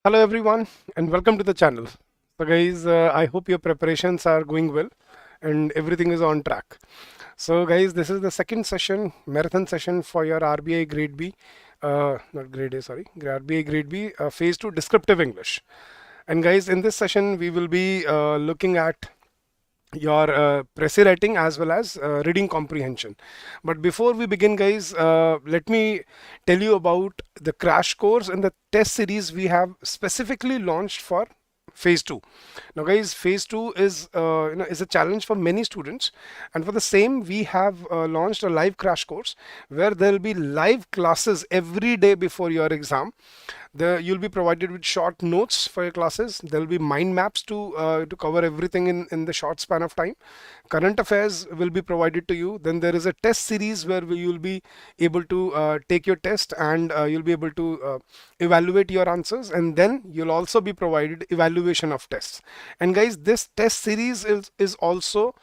Hello everyone and welcome to the channel. So guys, I hope your preparations are going well and everything is on track. So guys, this is the second session, marathon session for your RBI Grade B, not Grade A, sorry, RBI Grade B, Phase 2 Descriptive English. And guys, in this session, we will be looking at your Pressy writing as well as reading comprehension. But before we begin, guys, let me tell you about the crash course and the test series we have specifically launched for phase 2. Now guys, phase 2 is is a challenge for many students, and for the same we have launched a live crash course where there will be live classes every day before your exam. You'll be provided with short notes for your classes. There will be mind maps to cover everything in the short span of time. Current affairs will be provided to you. Then there is a test series where you'll be able to take your test, and you'll be able to evaluate your answers, and then you'll also be provided evaluation of tests. And guys, this test series is also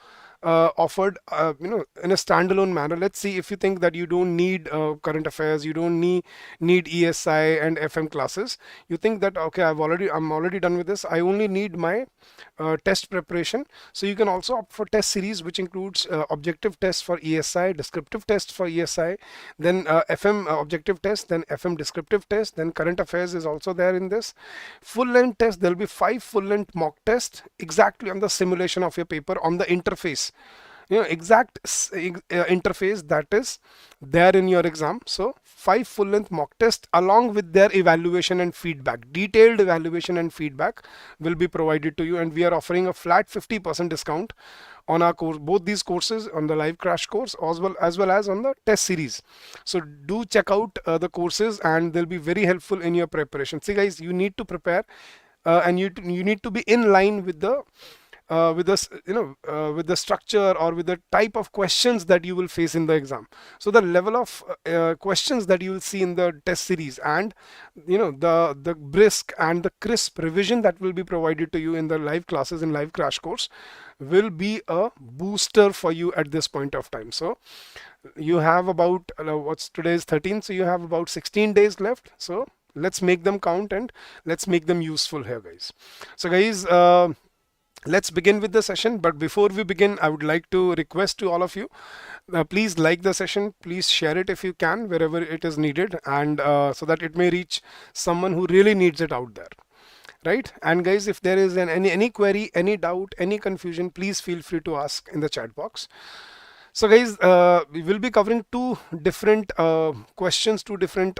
offered in a standalone manner. Let's see, if you think that you don't need current affairs, you don't need ESI and FM classes, you think that okay, I'm already done with this, I only need my test preparation. So you can also opt for test series, which includes objective tests for ESI, descriptive tests for ESI, then FM objective test, then FM descriptive test, then current affairs is also there in this full length test. There'll be 5 full length mock tests exactly on the simulation of your paper on the interface, exact interface that is there in your exam. So 5 full length mock tests along with their evaluation and feedback, detailed evaluation and feedback will be provided to you, and we are offering a flat 50% discount on our course, both these courses, on the live crash course as well as on the test series. So do check out the courses, and they'll be very helpful in your preparation. See guys, you need to prepare and you need to be in line with the with the structure or with the type of questions that you will face in the exam. So the level of questions that you will see in the test series, and the brisk and the crisp revision that will be provided to you in the live classes and live crash course will be a booster for you at this point of time. So you have about what's today's 13th, so you have about 16 days left. So let's make them count and let's make them useful here, guys. So guys, let's begin with the session. But before we begin, I would like to request to all of you, please like the session, please share it if you can wherever it is needed, and so that it may reach someone who really needs it out there, right? And guys, if there is any query, any doubt, any confusion, please feel free to ask in the chat box. So guys, we will be covering two different questions, two different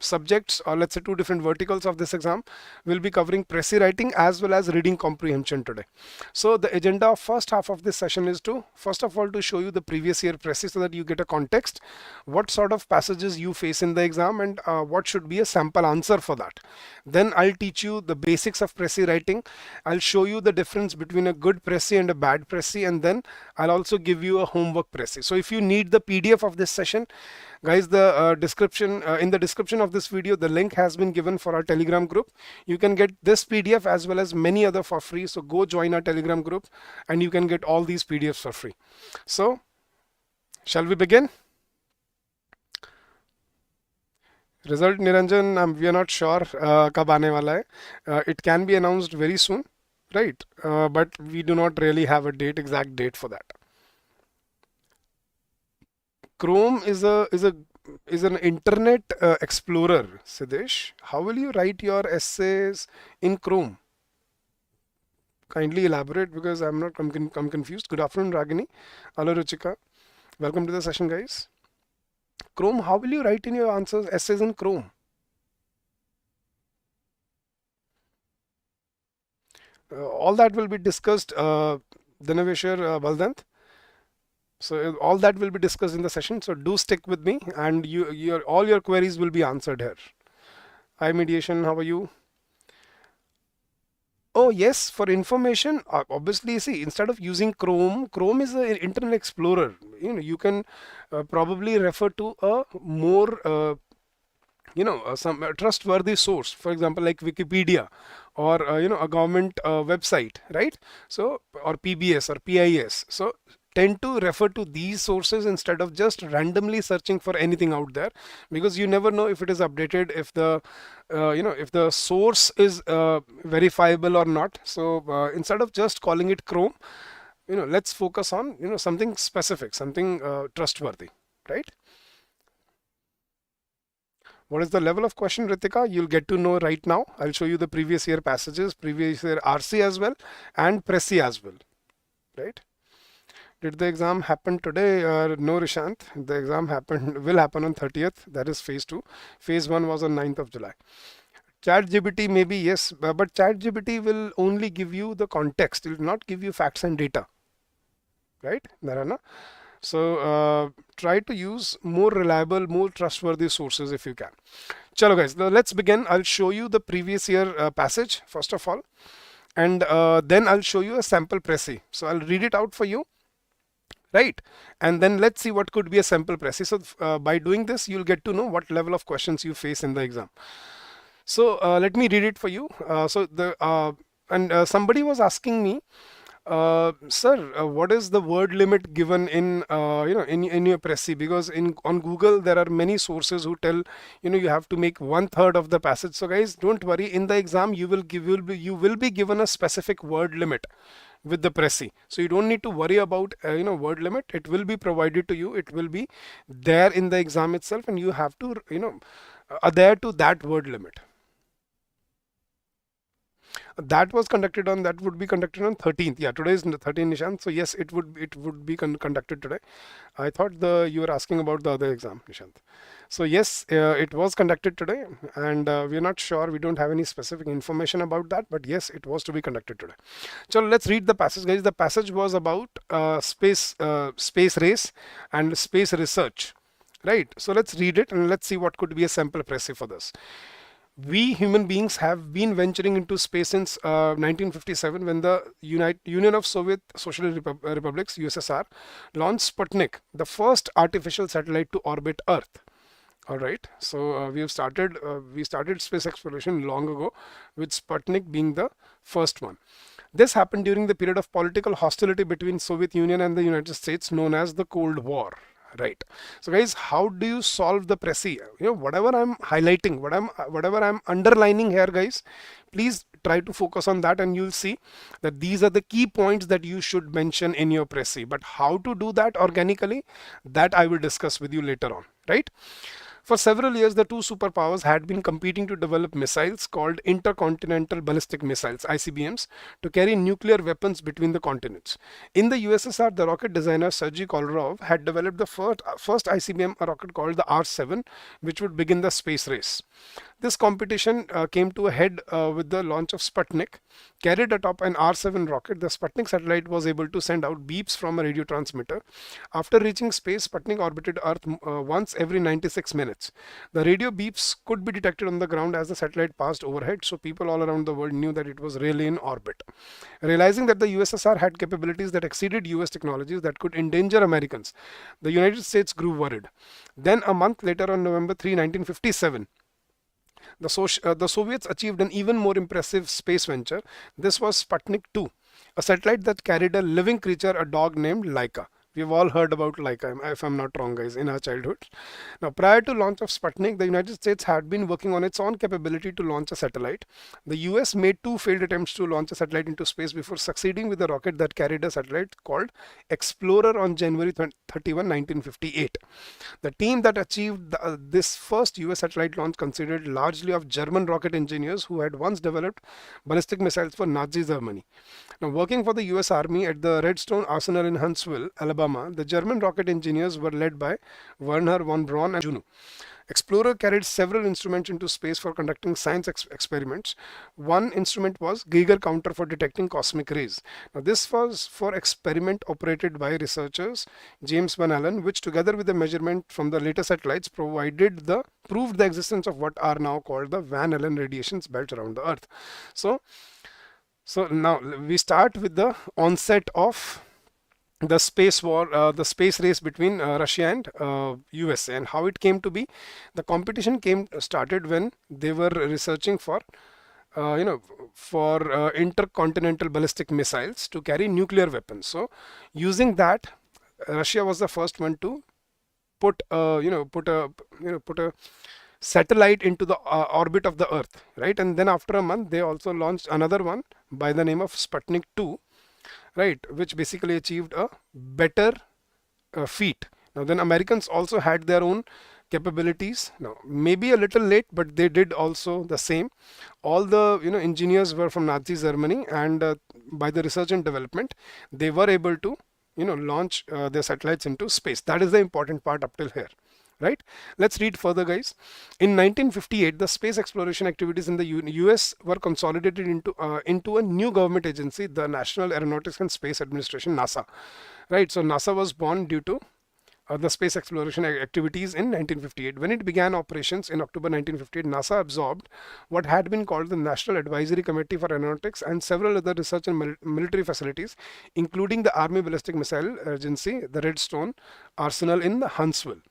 subjects, or let's say two different verticals of this exam. We'll be covering Pressy writing as well as reading comprehension today. So the agenda of first half of this session is to, first of all, to show you the previous year Pressy so that you get a context, what sort of passages you face in the exam, and what should be a sample answer for that. Then I'll teach you the basics of Pressy writing. I'll show you the difference between a good Pressy and a bad Pressy, and then I'll also give you a homework Pressy. So if you need the PDF of this session, guys, the description in the description of this video, the link has been given for our Telegram group. You can get this PDF as well as many other for free. So go join our Telegram group and you can get all these PDFs for free. So shall we begin? Result, Niranjan, we are not sure kab aane wala hai. It can be announced very soon, right? But we do not really have a exact date for that. Chrome is an internet explorer, Siddesh. How will you write your essays in Chrome? Kindly elaborate, because I'm confused. Good afternoon, Ragini. Hello, Ruchika. Welcome to the session, guys. Chrome, how will you write in your answers, essays in Chrome? All that will be discussed, Dhanaveshwar Baldant. So all that will be discussed in the session. So do stick with me, and all your queries will be answered here. Hi, Mediation, how are you? Oh yes, for information, obviously, see, instead of using Chrome is an Internet Explorer. You can probably refer to a more some trustworthy source, for example, like Wikipedia, or a government website, right? So, or PBS or PIS. So tend to refer to these sources instead of just randomly searching for anything out there, because you never know if it is updated, if the if the source is verifiable or not. So instead of just calling it Chrome, let's focus on something specific, something trustworthy, right? What is the level of question, Ritika? You'll get to know right now. I'll show you the previous year passages, previous year RC as well, and Pressy as well, right? Did the exam happen today? No, Rishant. The exam will happen on 30th. That is phase 2. Phase 1 was on 9th of July. ChatGPT maybe, yes, but ChatGPT will only give you the context. It will not give you facts and data, right, Narana? So try to use more reliable, more trustworthy sources if you can. Chalo guys, now let's begin. I'll show you the previous year passage first of all, and then I'll show you a sample Pressy. So I'll read it out for you, right? And then let's see what could be a sample Pressy. So by doing this, you'll get to know what level of questions you face in the exam. So let me read it for you. Somebody was asking me, sir, what is the word limit given in in your Pressy? Because on Google there are many sources who tell you have to make 1/3 of the passage. So guys, don't worry. In the exam, you will be given a specific word limit with the Pressy. So you don't need to worry about word limit. It will be provided to you. It will be there in the exam itself, and you have to adhere to that word limit. That would be conducted on 13th. Yeah, today is 13th, Nishant. So yes, it would be conducted today. I thought you were asking about the other exam, Nishant. So yes, it was conducted today, and we're not sure. We don't have any specific information about that, but yes, it was to be conducted today. So let's read the passage, guys. The passage was about space race and space research, right? So let's read it and let's see what could be a sample Pressy for this. We human beings have been venturing into space since 1957, when the Union of Soviet Socialist Republics, USSR, launched Sputnik, the first artificial satellite to orbit Earth. All right, so we started space exploration long ago, with Sputnik being the first one. This happened during the period of political hostility between Soviet Union and the United States, known as the Cold War. Right. So guys, how do you solve the Pressy? Whatever I'm highlighting, whatever I'm underlining here, guys, please try to focus on that, and you'll see that these are the key points that you should mention in your Pressy. But how to do that organically, that I will discuss with you later on, right? For several years, the two superpowers had been competing to develop missiles called intercontinental ballistic missiles, ICBMs, to carry nuclear weapons between the continents. In the USSR, the rocket designer Sergei Kolarov had developed the first ICBM rocket called the R7, which would begin the space race. This competition came to a head with the launch of Sputnik. Carried atop an R7 rocket, the Sputnik satellite was able to send out beeps from a radio transmitter. After reaching space, Sputnik orbited Earth once every 96 minutes. The radio beeps could be detected on the ground as the satellite passed overhead, so people all around the world knew that it was really in orbit. Realizing that the USSR had capabilities that exceeded US technologies that could endanger Americans, the United States grew worried. Then a month later, on November 3, 1957, the Soviets achieved an even more impressive space venture. This was Sputnik 2, a satellite that carried a living creature, a dog named Laika. We've all heard about Laika, if I'm not wrong, guys, in our childhood. Now, prior to launch of Sputnik, the United States had been working on its own capability to launch a satellite. The US made 2 failed attempts to launch a satellite into space before succeeding with a rocket that carried a satellite called Explorer on January 31, 1958. The team that achieved this first US satellite launch consisted largely of German rocket engineers who had once developed ballistic missiles for Nazi Germany. Now, working for the US Army at the Redstone Arsenal in Huntsville, Alabama, the German rocket engineers were led by Werner von Braun and Juno. Explorer carried several instruments into space for conducting science experiments. One instrument was Geiger counter for detecting cosmic rays. Now, this was for experiment operated by researchers James Van Allen, which together with the measurement from the later satellites proved the existence of what are now called the Van Allen radiations belt around the Earth. So now we start with the onset of the space war, the space race between Russia and USA, and how it came to be. The competition started when they were researching for intercontinental ballistic missiles to carry nuclear weapons. So using that, Russia was the first one to put put a satellite into the orbit of the Earth, right? And then after a month, they also launched another one by the name of Sputnik 2, right? Which basically achieved a better feat. Now, then Americans also had their own capabilities. Now, maybe a little late, but they did also the same. All the engineers were from Nazi Germany, and by the research and development, they were able to launch their satellites into space. That is the important part up till here. Right? Let's read further, guys. In 1958, the space exploration activities in the US were consolidated into a new government agency, the National Aeronautics and Space Administration, NASA. Right? So NASA was born due to the space exploration activities in 1958. When it began operations in October 1958, NASA absorbed what had been called the National Advisory Committee for Aeronautics and several other research and military facilities, including the Army Ballistic Missile Agency, the Redstone Arsenal in Huntsville.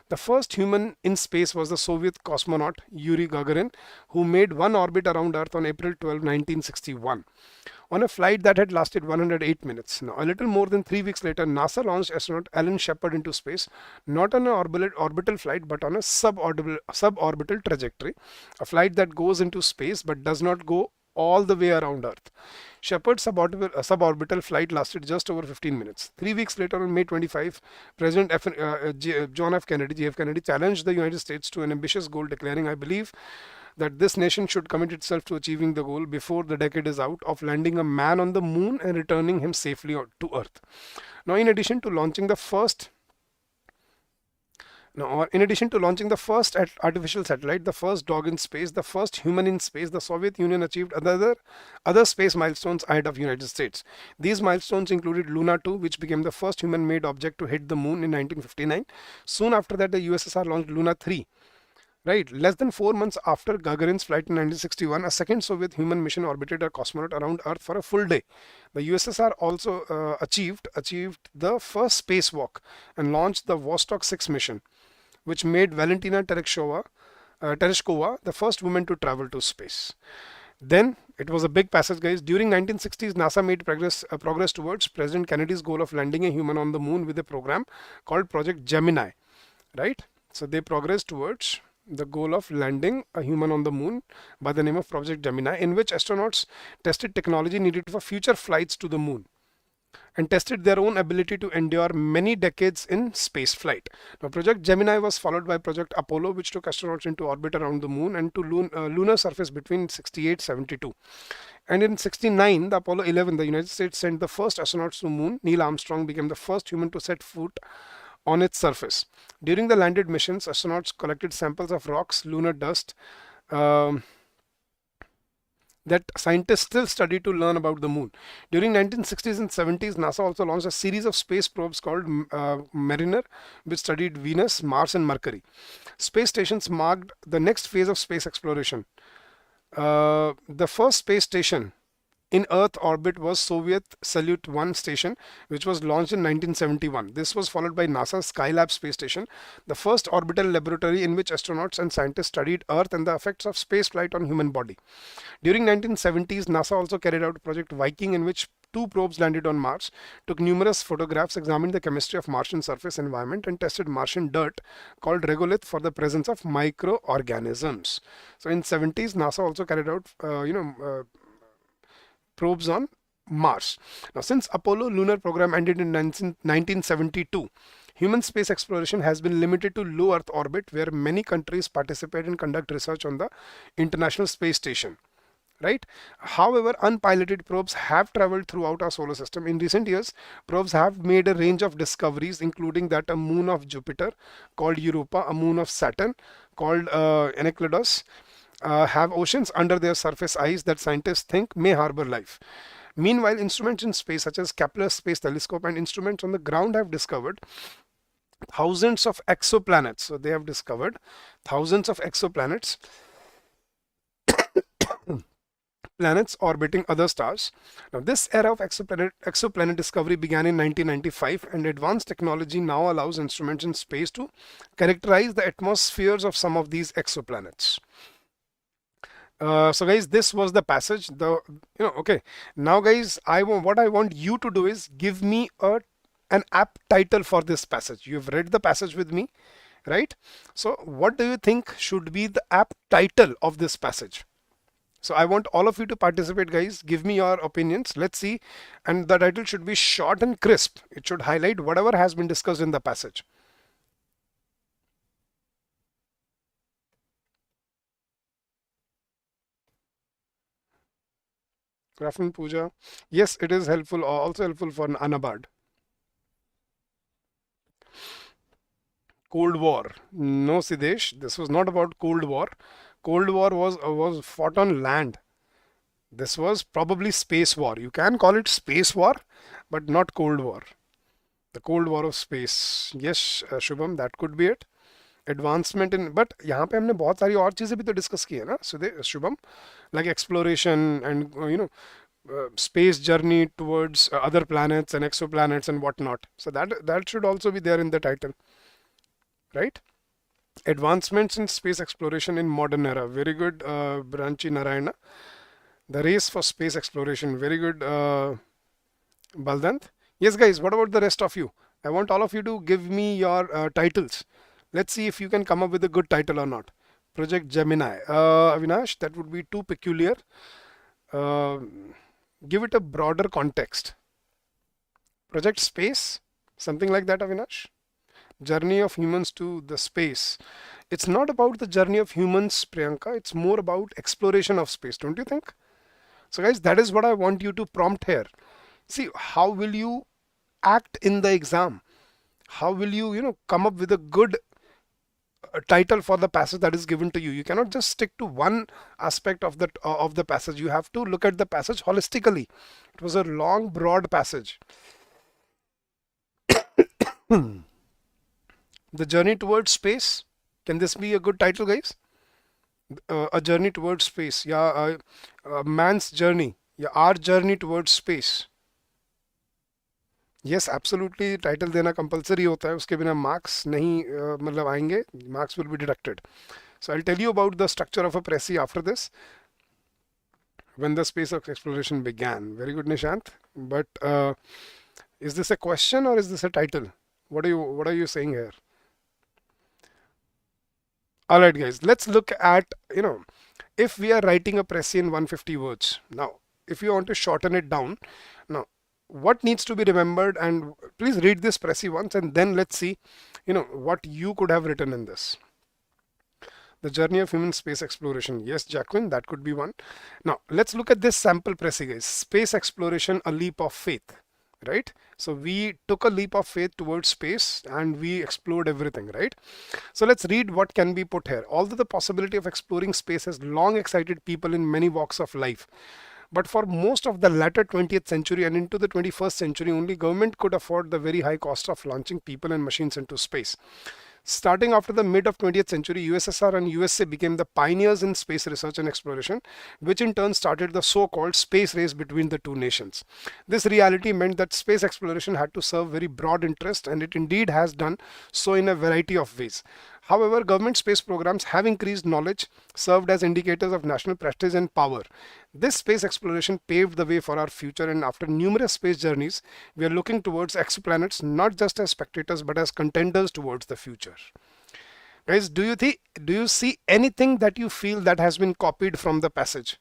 The first human in space was the Soviet cosmonaut Yuri Gagarin, who made one orbit around Earth on April 12, 1961. On a flight that had lasted 108 minutes. Now, a little more than 3 weeks later, NASA launched astronaut Alan Shepard into space, not on an orbital flight, but on a suborbital trajectory, a flight that goes into space but does not go all the way around Earth. Shepard's suborbital flight lasted just over 15 minutes. 3 weeks later, on May 25, President John F. Kennedy, JF Kennedy, challenged the United States to an ambitious goal, declaring, "I believe that this nation should commit itself to achieving the goal before the decade is out of landing a man on the moon and returning him safely to Earth." Now, in addition to launching the first artificial satellite, the first dog in space, the first human in space, the Soviet Union achieved other space milestones ahead of United States. These milestones included Luna 2, which became the first human-made object to hit the moon in 1959. Soon after that, the USSR launched Luna 3. Right, less than 4 months after Gagarin's flight in 1961, a second Soviet human mission orbited a cosmonaut around Earth for a full day. The USSR also achieved the first spacewalk and launched the Vostok 6 mission, which made Valentina Tereshkova the first woman to travel to space. Then it was a big passage, guys. During 1960s, NASA made progress towards President Kennedy's goal of landing a human on the moon with a program called Project Gemini. Right, so they progressed towards the goal of landing a human on the moon by the name of Project Gemini, in which astronauts tested technology needed for future flights to the moon and tested their own ability to endure many decades in space flight. Now, Project Gemini was followed by Project Apollo, which took astronauts into orbit around the moon and to lunar surface between 68 72. And in 69, the Apollo 11, the United States sent the first astronauts to the moon. Neil Armstrong became the first human to set foot on its surface. During the landed missions, astronauts collected samples of rocks, lunar dust, that scientists still study to learn about the moon. During 1960s and 70s, NASA also launched a series of space probes called Mariner, which studied Venus, Mars, and Mercury. Space stations marked the next phase of space exploration. The first space station in Earth orbit was Soviet Salyut 1 station, which was launched in 1971. This was followed by NASA's Skylab space station, the first orbital laboratory in which astronauts and scientists studied Earth and the effects of spaceflight on human body. During 1970s, NASA also carried out Project Viking, in which 2 probes landed on Mars, took numerous photographs, examined the chemistry of Martian surface environment, and tested Martian dirt called regolith for the presence of microorganisms. So in 70s, NASA also carried out probes on Mars. Now, since Apollo lunar program ended in 1972, human space exploration has been limited to low Earth orbit, where many countries participate and conduct research on the International Space Station. Right? However, unpiloted probes have traveled throughout our solar system. In recent years, probes have made a range of discoveries, including that a moon of Jupiter called Europa, a moon of Saturn called Enceladus, have oceans under their surface ice that scientists think may harbor life. Meanwhile, instruments in space such as Kepler Space Telescope and instruments on the ground have discovered thousands of exoplanets. So they have discovered thousands of exoplanets, planets orbiting other stars. Now, this era of exoplanet discovery began in 1995, and advanced technology now allows instruments in space to characterize the atmospheres of some of these exoplanets. So guys, this was the passage. Okay. Now guys, what I want you to do is give me a an apt title for this passage. You've read the passage with me, right? So what do you think should be the apt title of this passage? So I want all of you to participate, guys. Give me your opinions. Let's see. And the title should be short and crisp. It should highlight whatever has been discussed in the passage. Rafin Puja. Yes, it is helpful, also helpful for Anabad. Cold War. No, Siddesh, this was not about Cold War. Cold War was fought on land. This was probably space war. You can call it space war, but not Cold War. The Cold War of space. Yes, Shubham, that could be it. Advancement in, but यहाँ पे हमने बहुत सारी और चीजें भी तो discuss की है ना Shubham, like exploration and space journey towards other planets and exoplanets and whatnot. So that should also be there in the title, right? Advancements in space exploration in modern era. Very good, Branchi Narayana. The race for space exploration. Very good, Baldant. Yes, guys, what about the rest of you? I want all of you to give me your titles. Let's see if you can come up with a good title or not. Project Gemini. Avinash, that would be too peculiar. Give it a broader context. Project Space, something like that, Avinash. Journey of humans to the space. It's not about the journey of humans, Priyanka. It's more about exploration of space, don't you think? So guys, that is what I want you to prompt here. See, how will you act in the exam? How will you, come up with a good title for the passage that is given to you? You cannot just stick to one aspect of the passage. You have to look at the passage holistically. It was a long, broad passage. The journey towards space. Can this be a good title, guys? A journey towards space. Yeah, man's journey. Yeah, our journey towards space. Yes, absolutely. Title देना compulsory होता है, उसके बिना marks नहीं मतलब आएंगे, marks will be deducted. So I'll tell you about the structure of a Pressy after this. When the space of exploration began. Very good, Nishant. But is this a question or is this a title? What are you saying here? All right, guys. Let's look at if we are writing a Pressy in 150 words. Now, if you want to shorten it down, now what needs to be remembered, and please read this Pressy once and then let's see what you could have written in this. The journey of human space exploration. Yes, Jacqueline, that could be one. Now let's look at this sample Pressy, guys. Space exploration, a leap of faith, right? So we took a leap of faith towards space and we explored everything, right? So let's read what can be put here. Although the possibility of exploring space has long excited people in many walks of life, but for most of the latter 20th century and into the 21st century, only government could afford the very high cost of launching people and machines into space. Starting after the mid of 20th century, USSR and USA became the pioneers in space research and exploration, which in turn started the so-called space race between the two nations. This reality meant that space exploration had to serve very broad interest, and it indeed has done so in a variety of ways. However, government space programs have increased knowledge, served as indicators of national prestige and power. This space exploration paved the way for our future, and after numerous space journeys, we are looking towards exoplanets not just as spectators but as contenders towards the future. Guys, do you see anything that you feel that has been copied from the passage?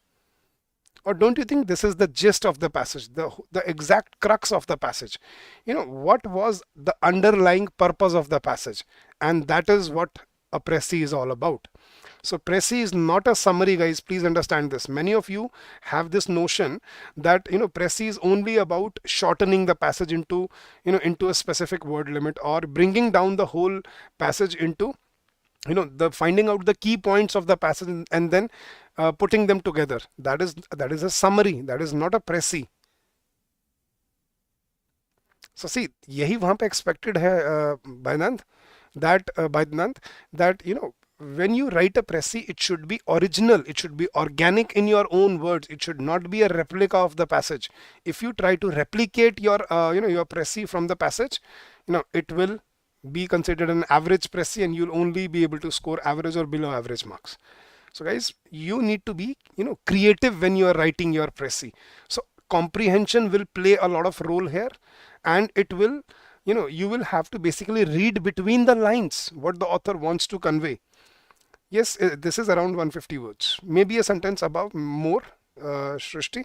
Or don't you think this is the gist of the passage, the exact crux of the passage? What was the underlying purpose of the passage? And that is what a Pressy is all about. So Pressy is not a summary, guys. Please understand this. Many of you have this notion that Pressy is only about shortening the passage into into a specific word limit, or bringing down the whole passage into the finding out the key points of the passage and then putting them together. That is a summary. That is not a Pressy. So see, यही वहां पे expected है, Bainand, that when you write a Pressy, it should be original, it should be organic in your own words. It should not be a replica of the passage. If you try to replicate your your Pressy from the passage, it will be considered an average Pressy, and you'll only be able to score average or below average marks. So guys, you need to be creative when you are writing your Pressy. So comprehension will play a lot of role here, and it will you will have to basically read between the lines what the author wants to convey. Yes, this is around 150 words, maybe a sentence above more, Shrishti,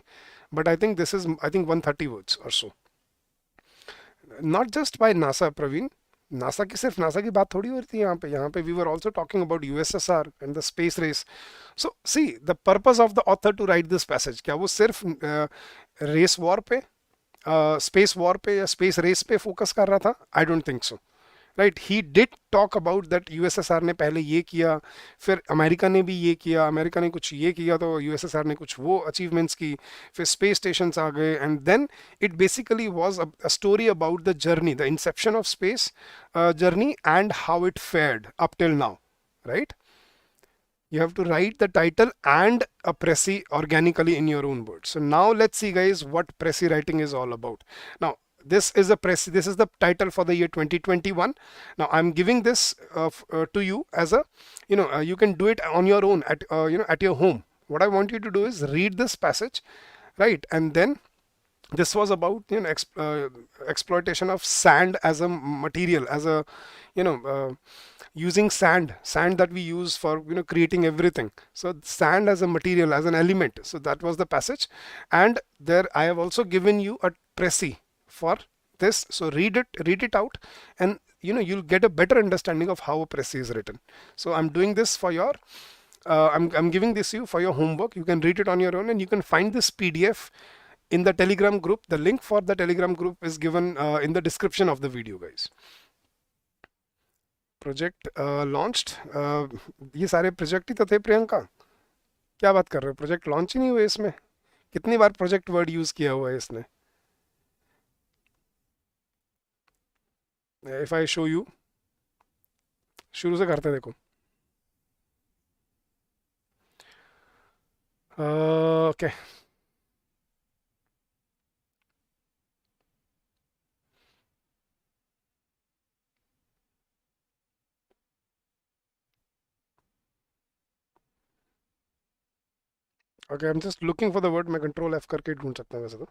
but I think this is, I think 130 words or so. Not just by NASA, Praveen. NASA की सिर्फ NASA की बात थोड़ी हो रही थी यहाँ पे we were also talking about USSR and the space race. So see the purpose of the author to write this passage, क्या वो सिर्फ रेस वॉर पे, स्पेस वॉर पे या स्पेस रेस पे फोकस कर रहा था? I don't think so. Right, he did talk about that USSR ने पहले ये किया, फिर अमेरिका ने भी ये किया, अमेरिका ने कुछ ये किया तो यूएसएसआर ने कुछ वो अचीवमेंट्स की, फिर स्पेस स्टेशन आ गए, and then it basically was a story about the journey, the inception of space journey and how it fared up till now. Right, you have to write the title and a Pressy organically in your own words. So now let's see guys what Pressy writing is all about. Now this is the title for the year 2021. Now I'm giving this to you as a, you can do it on your own at at your home. What I want you to do is read this passage, right? And then this was about exploitation of sand as a material, as a using sand that we use for creating everything. So sand as a material, as an element. So that was the passage, and there I have also given you a Pressy for this. So read it out, and you'll get a better understanding of how a Pressy is written. So I'm doing this for your I'm giving this you for your homework. You can read it on your own, and you can find this PDF in the Telegram group. The link for the Telegram group is given in the description of the video, guys. Project launched, ये सारे project ही तो थे प्रियंका, क्या बात कर रहे हो? Project launch ही नहीं हुए इसमें? कितनी बार प्रोजेक्ट वर्ड यूज किया हुआ है इसने? इफ आई शो यू, शुरू से करते देखो. Okay, okay, I am just looking for the word. मैं कंट्रोल एफ करके ढूंढ सकता हूँ वैसे तो,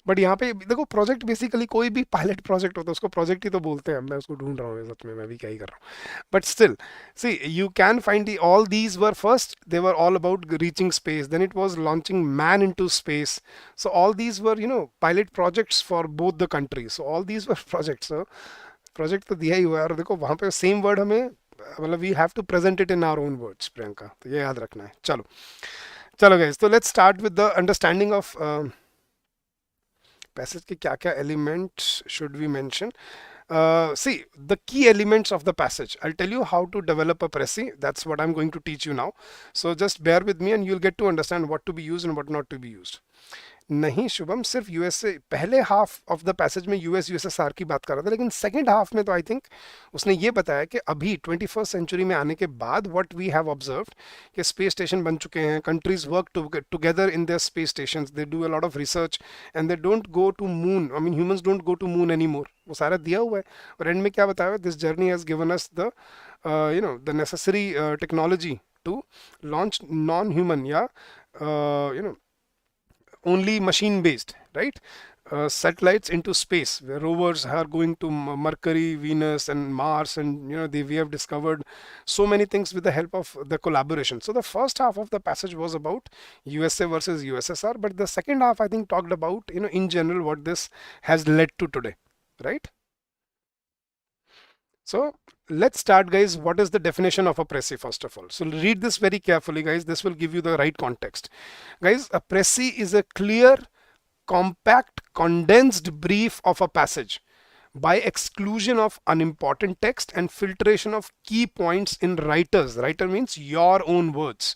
बट यहाँ पे देखो प्रोजेक्ट बेसिकली कोई भी पायलट प्रोजेक्ट होता है उसको प्रोजेक्ट ही तो बोलते हैं. मैं उसको ढूंढ रहा हूँ सच में, मैं भी क्या ही कर रहा हूँ. But still see you can find all these were first they were all about reaching space, then it was launching man into space. So all these were pilot projects for both the countries. So all these were projects. Project तो दिया ही हुआ है, और देखो वहाँ पे same word हमें, मतलब we have to present it in our own words Priyanka, तो ये याद रखना है. चलो चलो गाइस, तो let's start with the understanding of passage के क्या क्या elements should we mention. See the key elements of the passage. I'll tell you how to develop a Pressy. That's what I'm going to teach you now. So just bear with me and you'll get to understand what to be used and what not to be used. नहीं शुभम, सिर्फ USA पहले half of the passage में USSR की बात कर रहा था, लेकिन सेकंड हाफ में तो आई थिंक उसने ये बताया कि अभी 21st सेंचुरी में आने के बाद व्हाट वी हैव ऑब्जर्व्ड कि स्पेस स्टेशन बन चुके हैं, countries work together in their space stations, they do a lot of research and they don't go to moon. I mean humans don't go to moon any more. वो सारा दिया हुआ है, और एंड में क्या बताया हुआ, this journey has given us the the necessary technology to launch non human या only machine based, right, satellites into space, where rovers are going to Mercury, Venus and Mars, and we have discovered so many things with the help of the collaboration. So the first half of the passage was about USA versus USSR, but the second half I think talked about in general what this has led to today, right? So let's start guys. What is the definition of a Pressy first of all? So read this very carefully guys, this will give you the right context. Guys, a Pressy is a clear, compact, condensed brief of a passage by exclusion of unimportant text and filtration of key points in writers. Writer means your own words.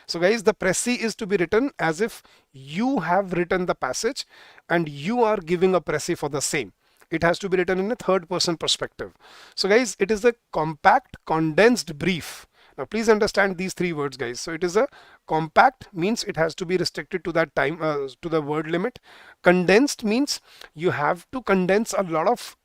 So guys, the Pressy is to be written as if you have written the passage and you are giving a Pressy for the same. It has to be written in a third person perspective. So guys, it is a compact, condensed brief. Now please understand these three words guys. So it is a compact, means it has to be restricted to that time, to the word limit. Condensed means you have to condense a lot of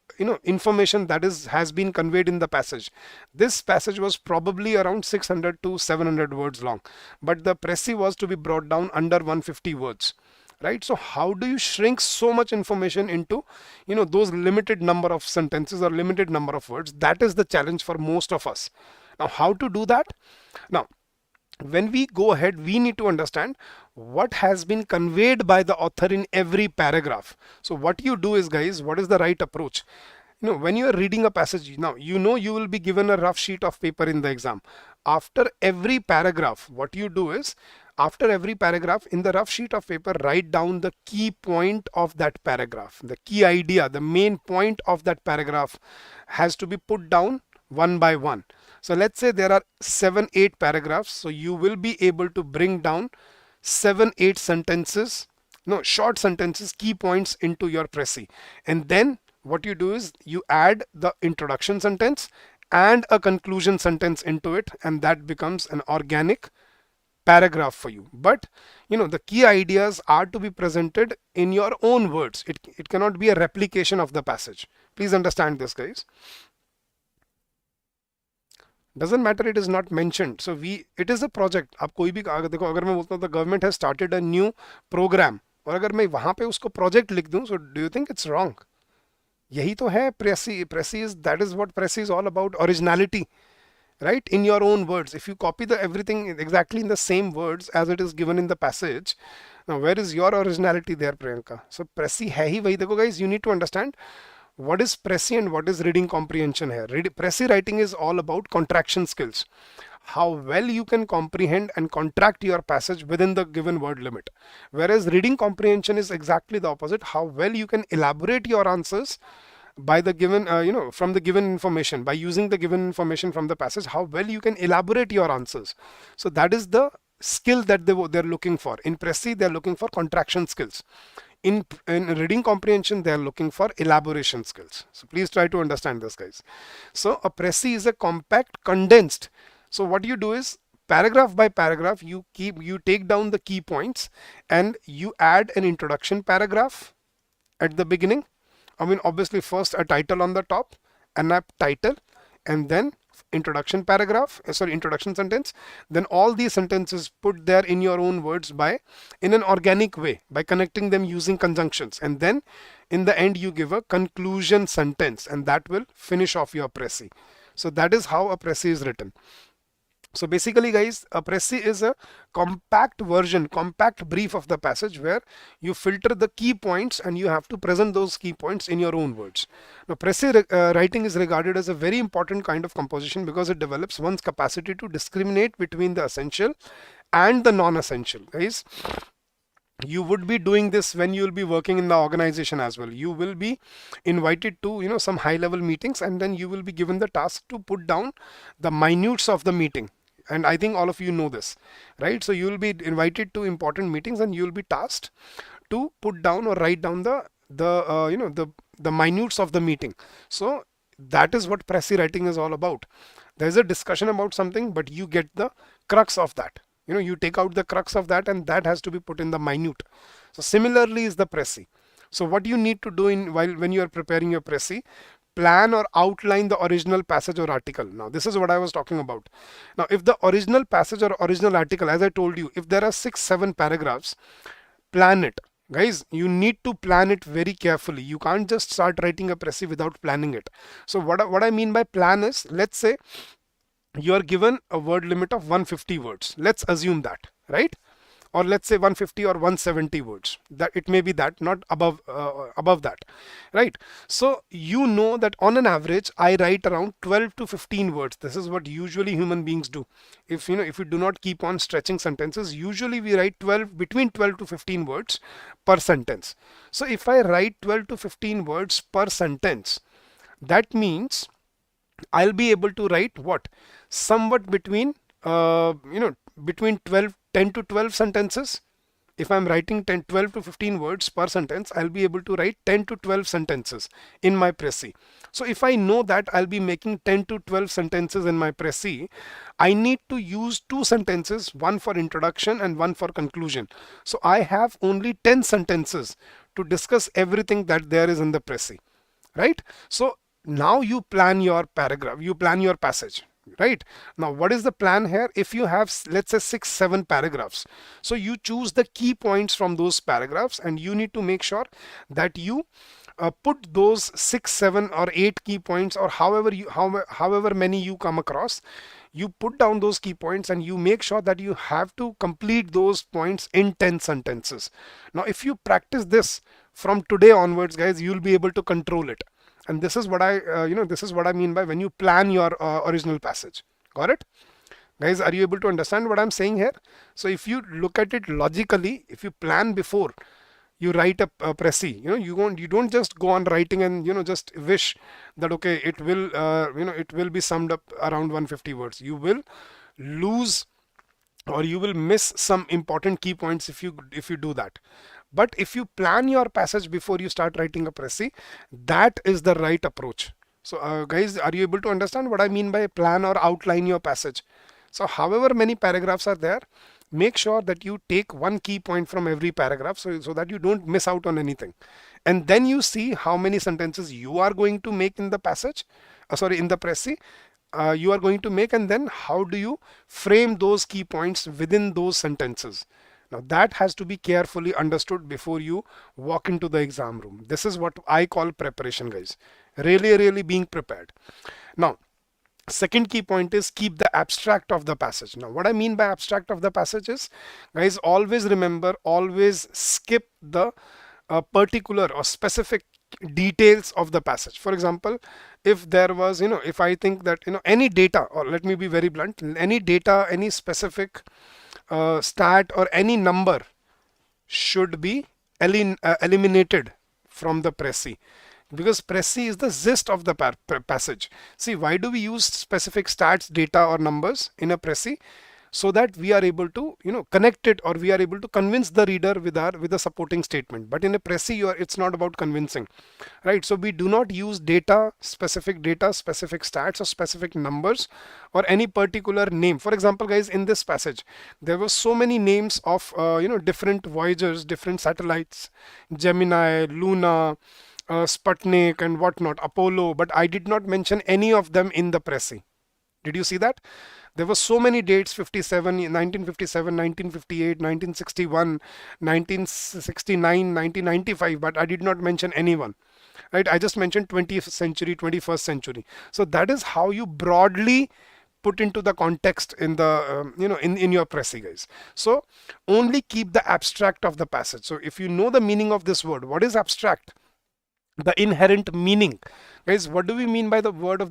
information that has been conveyed in the passage. This passage was probably around 600 to 700 words long, but the Pressy was to be brought down under 150 words. right? So how do you shrink so much information into, those limited number of sentences or limited number of words? That is the challenge for most of us. Now, how to do that? Now, when we go ahead, we need to understand what has been conveyed by the author in every paragraph. So what you do is, guys, what is the right approach? When you are reading a passage, now you will be given a rough sheet of paper in the exam. After every paragraph, what you do is, after every paragraph in the rough sheet of paper, write down the key point of that paragraph. The key idea, the main point of that paragraph has to be put down one by one. So let's say there are 7-8 paragraphs. So you will be able to bring down 7-8 sentences, short sentences, key points into your Pressy. And then what you do is you add the introduction sentence and a conclusion sentence into it, and that becomes an organic paragraph for you. But the key ideas are to be presented in your own words. It cannot be a replication of the passage. Please understand this, guys. Doesn't matter it is not mentioned. So it is a project. आप कोई भी देखो, अगर मैं बोलता हूँ the government has started a new program, और अगर मैं वहां पे उसको project लिख दूं, so do you think it's wrong? यही तो है Pressy is, that is what Pressy is all about, originality, right? In your own words. If you copy everything exactly in the same words as it is given in the passage, now where is your originality there, Priyanka? So Pressy है ही वही. देखो guys, you need to understand what is Pressy and what is reading comprehension here. Pressy writing is all about contraction skills. How well you can comprehend and contract your passage within the given word limit. Whereas reading comprehension is exactly the opposite. How well you can elaborate your answers by the given, from the given information, by using the given information from the passage, how well you can elaborate your answers. So that is the skill that they're looking for. In Pressy, they're looking for contraction skills. In reading comprehension, they are looking for elaboration skills. So please try to understand this, guys. So a Pressy is a compact, condensed. So what you do is, paragraph by paragraph, you take down the key points and you add an introduction paragraph at the beginning. I mean, obviously first a title on the top, an app title, and then introduction paragraph, introduction sentence. Then all these sentences put there in your own words in an organic way, by connecting them using conjunctions. And then in the end, you give a conclusion sentence, and that will finish off your Pressy. So that is how a Pressy is written. So basically, guys, a Pressy is a compact version, compact brief of the passage, where you filter the key points and you have to present those key points in your own words. Now, Pressy writing is regarded as a very important kind of composition because it develops one's capacity to discriminate between the essential and the non-essential. Guys, you would be doing this when you will be working in the organization as well. You will be invited to, some high-level meetings, and then you will be given the task to put down the minutes of the meeting. And I think all of you know this, right? So you will be invited to important meetings and you will be tasked to put down or write down the minutes of the meeting. So that is what Pressy writing is all about. There's a discussion about something, but you get the crux of that. You take out the crux of that, and that has to be put in the minute. So similarly is the Pressy. So what you need to do when you are preparing your Pressy, plan or outline the original passage or article. Now, this is what I was talking about. Now, if the original passage or original article, as I told you, if there are 6-7 paragraphs, plan it. Guys, you need to plan it very carefully. You can't just start writing a Pressy without planning it. So what I mean by plan is, let's say you are given a word limit of 150 words. Let's assume that, right? Or let's say 150 or 170 words. That it may be that, not above that, right? So you know that on an average, I write around 12 to 15 words. This is what usually human beings do. If we do not keep on stretching sentences, usually we write between 12 to 15 words per sentence. So if I write 12 to 15 words per sentence, that means I'll be able to write what? Somewhat between, between 10 to 12 sentences. If I'm writing 12 to 15 words per sentence, I'll be able to write 10 to 12 sentences in my Pressy. So if I know that I'll be making 10 to 12 sentences in my Pressy, I need to use 2 sentences, one for introduction and one for conclusion. So I have only 10 sentences to discuss everything that there is in the Pressy, right? So now you plan your paragraph, you plan your passage. right? Now, what is the plan here? If you have, let's say 6-7 paragraphs, so you choose the key points from those paragraphs, and you need to make sure that you put those 6, 7, or 8 key points, or however many you come across. You put down those key points and you make sure that you have to complete those points in 10 sentences. Now, if you practice this from today onwards, guys, you'll be able to control it. And this is what this is what I mean by when you plan your original passage. Got it? Guys, are you able to understand what I'm saying here? So if you look at it logically, if you plan before you write a Pressy, you don't just go on writing and just wish that okay, it will it will be summed up around 150 words. You will lose or you will miss some important key points if you do that. But if you plan your passage before you start writing a Pressy, that is the right approach. So guys, are you able to understand what I mean by plan or outline your passage? So however many paragraphs are there, make sure that you take one key point from every paragraph, so that you don't miss out on anything. And then you see how many sentences you are going to make in the passage, in the Pressy, you are going to make, and then how do you frame those key points within those sentences. Now that has to be carefully understood before you walk into the exam room. This is what I call preparation, guys. Really being prepared. Now, second key point is keep the abstract of the passage. Now, what I mean by abstract of the passage is, guys, always remember, always skip the particular or specific details of the passage. For example, if there was, if I think that, any data, or let me be very blunt, any data, any specific stat or any number should be eliminated from the Pressy. Because Pressy is the gist of the passage. See, why do we use specific stats, data or numbers in a Pressy? So that we are able to connect it, or we are able to convince the reader with a supporting statement. But in a Pressy, it's not about convincing, right? So we do not use specific stats or specific numbers or any particular name. For example, guys, in this passage there were so many names of different voyagers, different satellites, Gemini, Luna, Sputnik and whatnot, Apollo, but I did not mention any of them in the Pressy. Did you see that? There were so many dates, 1957, 1958, 1961, 1969, 1995, but I did not mention anyone. Right? I just mentioned 20th century, 21st century. So that is how you broadly put into the context in the in your Pressy, guys. So only keep the abstract of the passage. So if you know the meaning of this word, what is abstract? The inherent meaning, guys. What do we mean by the word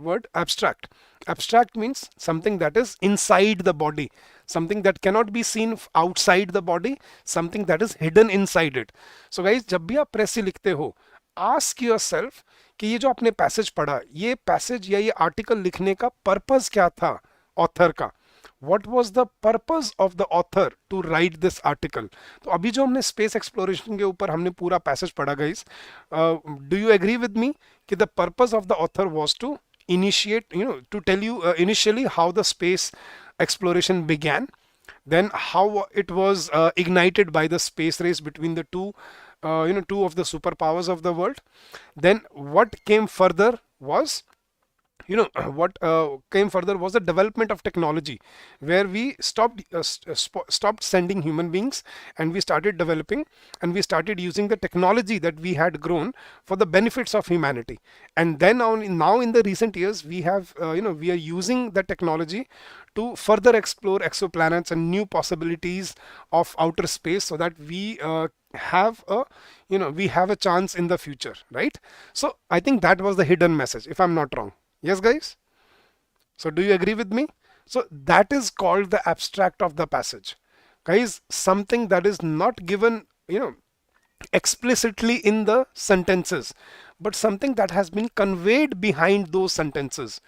word abstract? Abstract means something that is inside the body, something that cannot be seen outside the body, something that is hidden inside it. So guys, जब भी आप Pressy लिखते हो, ask yourself कि ये जो आपने passage पढ़ा, ये पैसेज या ये आर्टिकल लिखने का पर्पस क्या था ऑथर का? What was the purpose of the author to write this article? तो अभी जो हमने स्पेस एक्सप्लोरेशन के ऊपर हमने पूरा पैसेज पढ़ा, guys, do you agree with me कि the purpose of the author was to initiate, to tell you initially how the space exploration began, then how it was ignited by the space race between the two of the superpowers of the world. Then what came further was the development of technology, where we stopped sending human beings and we started developing, and we started using the technology that we had grown for the benefits of humanity. And then now in the recent years, we have we are using the technology to further explore exoplanets and new possibilities of outer space, so that we have a chance in the future, right? So I think that was the hidden message, if I'm not wrong. Yes, guys? So do you agree with me? So that is called the abstract of the passage. Guys, something that is not given, explicitly in the sentences, but something that has been conveyed behind those sentences.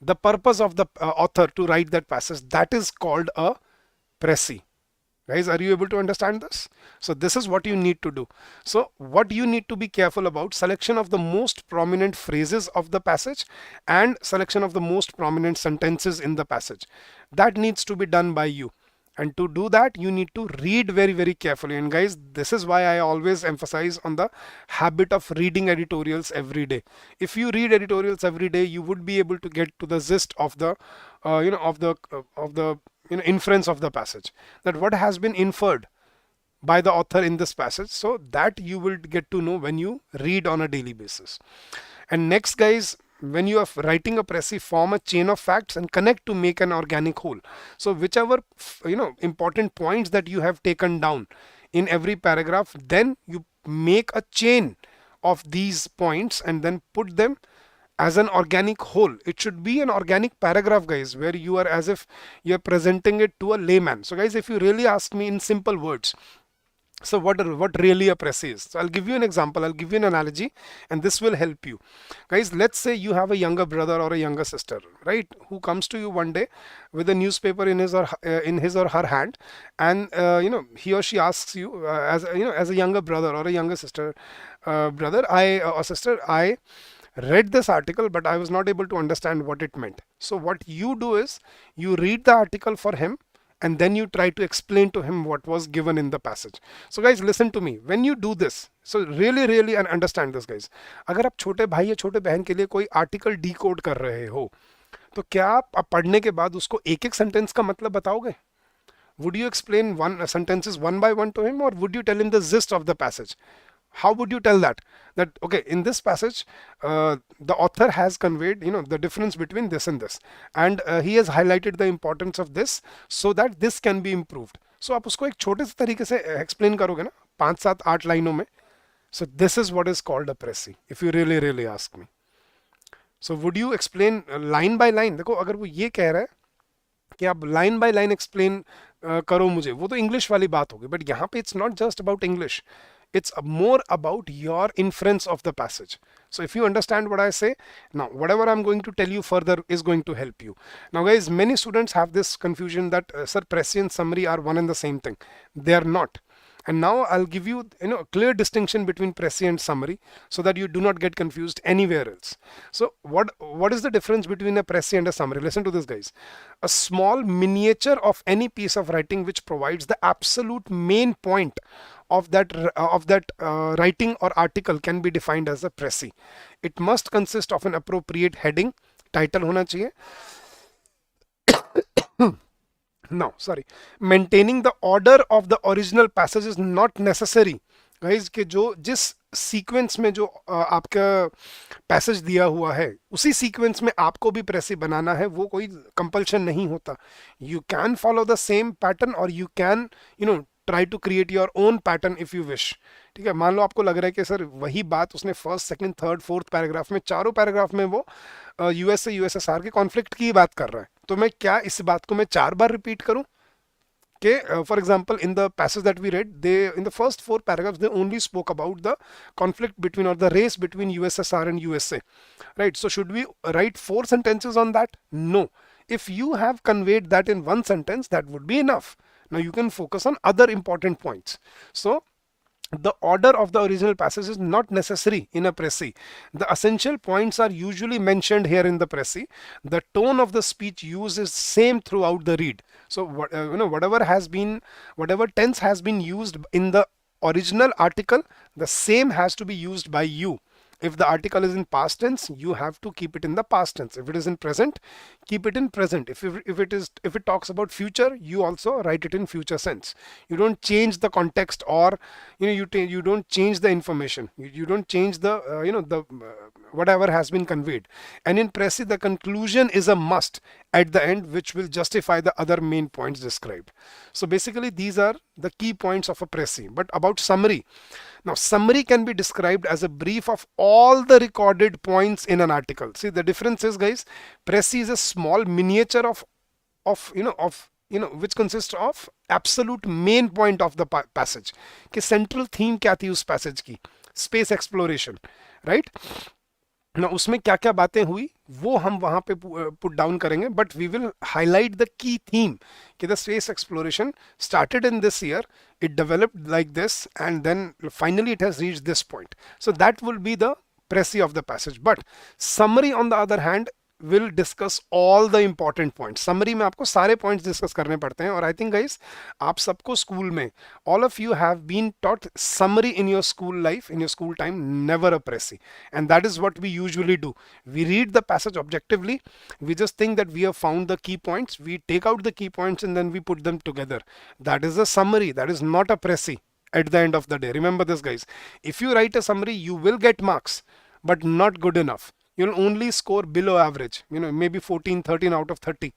The purpose of the author to write that passage, that is called a Pressy. Guys, are you able to understand this? So this is what you need to do. So what you need to be careful about: selection of the most prominent phrases of the passage and selection of the most prominent sentences in the passage. That needs to be done by you. And to do that, you need to read very, very carefully. And guys, this is why I always emphasize on the habit of reading editorials every day. If you read editorials every day, you would be able to get to the gist of the, inference of the passage, that what has been inferred by the author in this passage. So that you will get to know when you read on a daily basis. And next, guys, when you are writing a Pressy, form a chain of facts and connect to make an organic whole. So whichever important points that you have taken down in every paragraph, then you make a chain of these points and then put them as an organic whole. It should be an organic paragraph, guys, where you are as if you're presenting it to a layman. So guys, if you really ask me in simple words, so what really a Pressy is? So I'll give you an example, I'll give you an analogy, and this will help you. Guys, let's say you have a younger brother or a younger sister, right, who comes to you one day with a newspaper in his or her hand, and he or she asks you, as a younger brother or a younger sister, or sister, I read this article, but I was not able to understand what it meant. So what you do is you read the article for him, and then you try to explain to him what was given in the passage. So guys, listen to me. When you do this, so really understand this, guys. अगर आप छोटे भाई या छोटे बहन के लिए कोई आर्टिकल डिकोड कर रहे हो, तो क्या आप पढ़ने के बाद उसको एक एक सेंटेंस का मतलब बताओगे? Would you explain sentences one by one to him, or would you tell him the gist of the passage? How would you tell that okay, in this passage the author has conveyed the difference between this and this, and he has highlighted the importance of this so that this can be improved. So आप उसको एक छोटे से तरीके से explain करोगे ना, 5, 7, 8 लाइनों में. So this is what is called a Pressy, if you really ask me. So would you explain line by line? देखो, अगर वो ये कह रहा है कि आप line by line explain करो मुझे, वो तो English वाली बात होगी. But यहाँ पे it's not just about English. It's more about your inference of the passage. So if you understand what I say, now whatever I'm going to tell you further is going to help you. Now guys, many students have this confusion that sir, Pressy and summary are one and the same thing. They are not. And now I'll give you, a clear distinction between Pressy and summary so that you do not get confused anywhere else. So what is the difference between a Pressy and a summary? Listen to this, guys. A small miniature of any piece of writing which provides the absolute main point of that writing or article can be defined as a Pressy. It must consist of an appropriate heading, title होना चाहिए. No, sorry. Maintaining the order of the original passage is not necessary. Guys, कि जिस sequence में जो आपका passage दिया हुआ है, उसी सीक्वेंस में आपको भी Pressy बनाना है, वो कोई कंपल्शन नहीं होता. You can follow the same pattern, or you can try to create your own pattern if you wish. ठीक है, मान लो आपको लग रहा है कि सर वही बात उसने first, second, third, fourth paragraph में, चारों पैराग्राफ में वो यूएस से यूएसएसआर के कॉन्फ्लिक्ट की बात कर रहा है, तो मैं क्या इस बात को मैं 4 बार रिपीट करूं? For example, in the passage that we read, in the first 4 paragraphs, they only spoke about the conflict between, or the race between USSR and USA, right? So should we write 4 sentences on that? No. If you have conveyed that in 1 sentence, that would be enough. Now you can focus on other important points. So the order of the original passage is not necessary in a Pressy. The essential points are usually mentioned here in the Pressy. The tone of the speech used is same throughout the read. So whatever tense has been used in the original article, the same has to be used by you. If the article is in past tense, you have to keep it in the past tense. If it is in present, keep it in present. If it talks about future, you also write it in future sense. You don't change the context, or you don't change the information. You don't change the whatever has been conveyed. And in Pressy, the conclusion is a must at the end, which will justify the other main points described. So basically, these are the key points of a Pressy. But about summary. Now, summary can be described as a brief of all the recorded points in an article. See, the difference is, guys, Pressy is a small miniature which consists of absolute main point of the passage. कि central theme क्या थी उस passage की? Space exploration, right? Now, उसमें क्या क्या बातें हुई वो हम वहां पे put down करेंगे, but we will highlight the key theme कि the space exploration started in this year, it developed like this, and then finally it has reached this point. So that will be the Pressy of the passage. But summary, on the other hand, will discuss all the important points. Summary में आपको सारे points discuss करने पड़ते हैं, और I think guys आप सबको school में, all of you have been taught summary in your school life, in your school time, never a Pressy. And that is what we usually do. We read the passage objectively, we just think that we have found the key points, we take out the key points and then we put them together. That is a summary, that is not a Pressy at the end of the day. Remember this guys, if you write a summary you will get marks, but not good enough. You'll only score below average, maybe 14, 13 out of 30.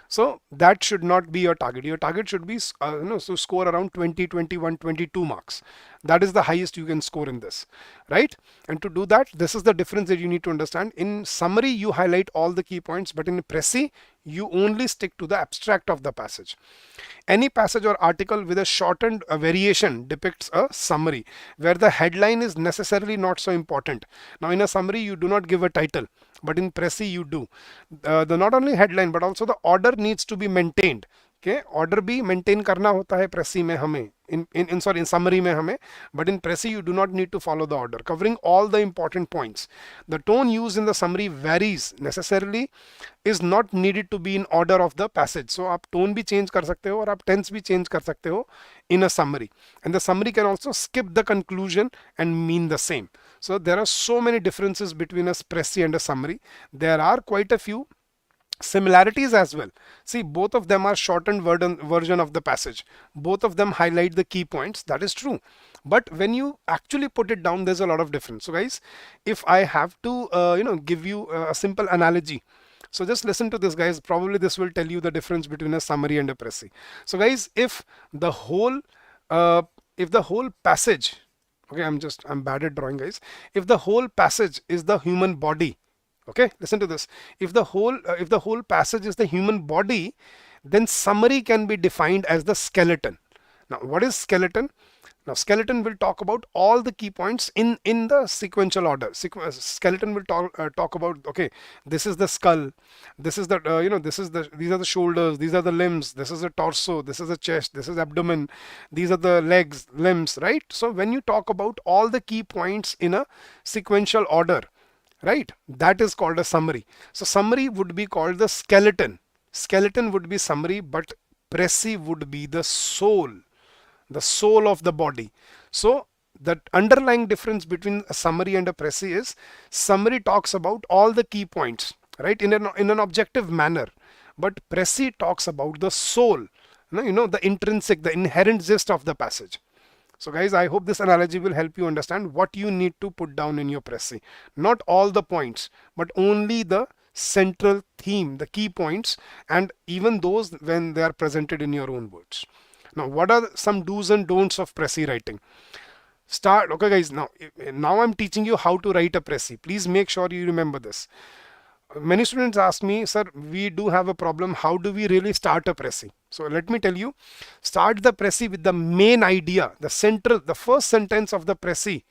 So that should not be your target. Your target should be so score around 20, 21, 22 marks. That is the highest you can score in this, right? And to do that, this is the difference that you need to understand. In summary you highlight all the key points, but in Pressy you only stick to the abstract of the passage. Any passage or article with a shortened variation depicts a summary, where the headline is necessarily not so important. Now in a summary you do not give a title, but in Pressy you do. The not only headline but also the order needs to be maintained. Okay, order भी maintain करना होता है Pressy में हमें, in summary में हमें, but in Pressy you do not need to follow the order, covering all the important points. The tone used in the summary varies necessarily, is not needed to be in order of the passage. So आप tone भी change कर सकते हो और आप tense भी change कर सकते हो in a summary, and the summary can also skip the conclusion and mean the same. So there are so many differences between a Pressy and a summary. There are quite a few similarities as well. See, both of them are shortened version of the passage. Both of them highlight the key points. That is true. But when you actually put it down, there's a lot of difference. So guys, if I have to give you a simple analogy, so just listen to this guys, probably this will tell you the difference between a summary and a Pressy. So guys, if the whole passage, okay, I'm bad at drawing guys, if the whole passage is the human body, okay, listen to this, if the whole passage is the human body, then summary can be defined as the skeleton. Now what is skeleton? Now skeleton will talk about all the key points in the sequential order. Skeleton will talk about, okay, this is the skull, this is the these are the shoulders, these are the limbs, this is the torso, this is the chest, this is abdomen, these are the legs, limbs, right? So when you talk about all the key points in a sequential order, right, that is called a summary. So summary would be called the skeleton. Skeleton would be summary, but Pressy would be the soul of the body. So the underlying difference between a summary and a Pressy is summary talks about all the key points, right, in an objective manner, but Pressy talks about the soul, the intrinsic, the inherent gist of the passage. So guys, I hope this analogy will help you understand what you need to put down in your Pressy. Not all the points, but only the central theme, the key points, and even those when they are presented in your own words. Now, what are some do's and don'ts of Pressy writing? Okay guys, now I'm teaching you how to write a Pressy. Please make sure you remember this. Many students ask me, sir, we do have a problem. How do we really start a Pressy? So let me tell you, start the Pressy with the main idea, the first sentence of the Pressy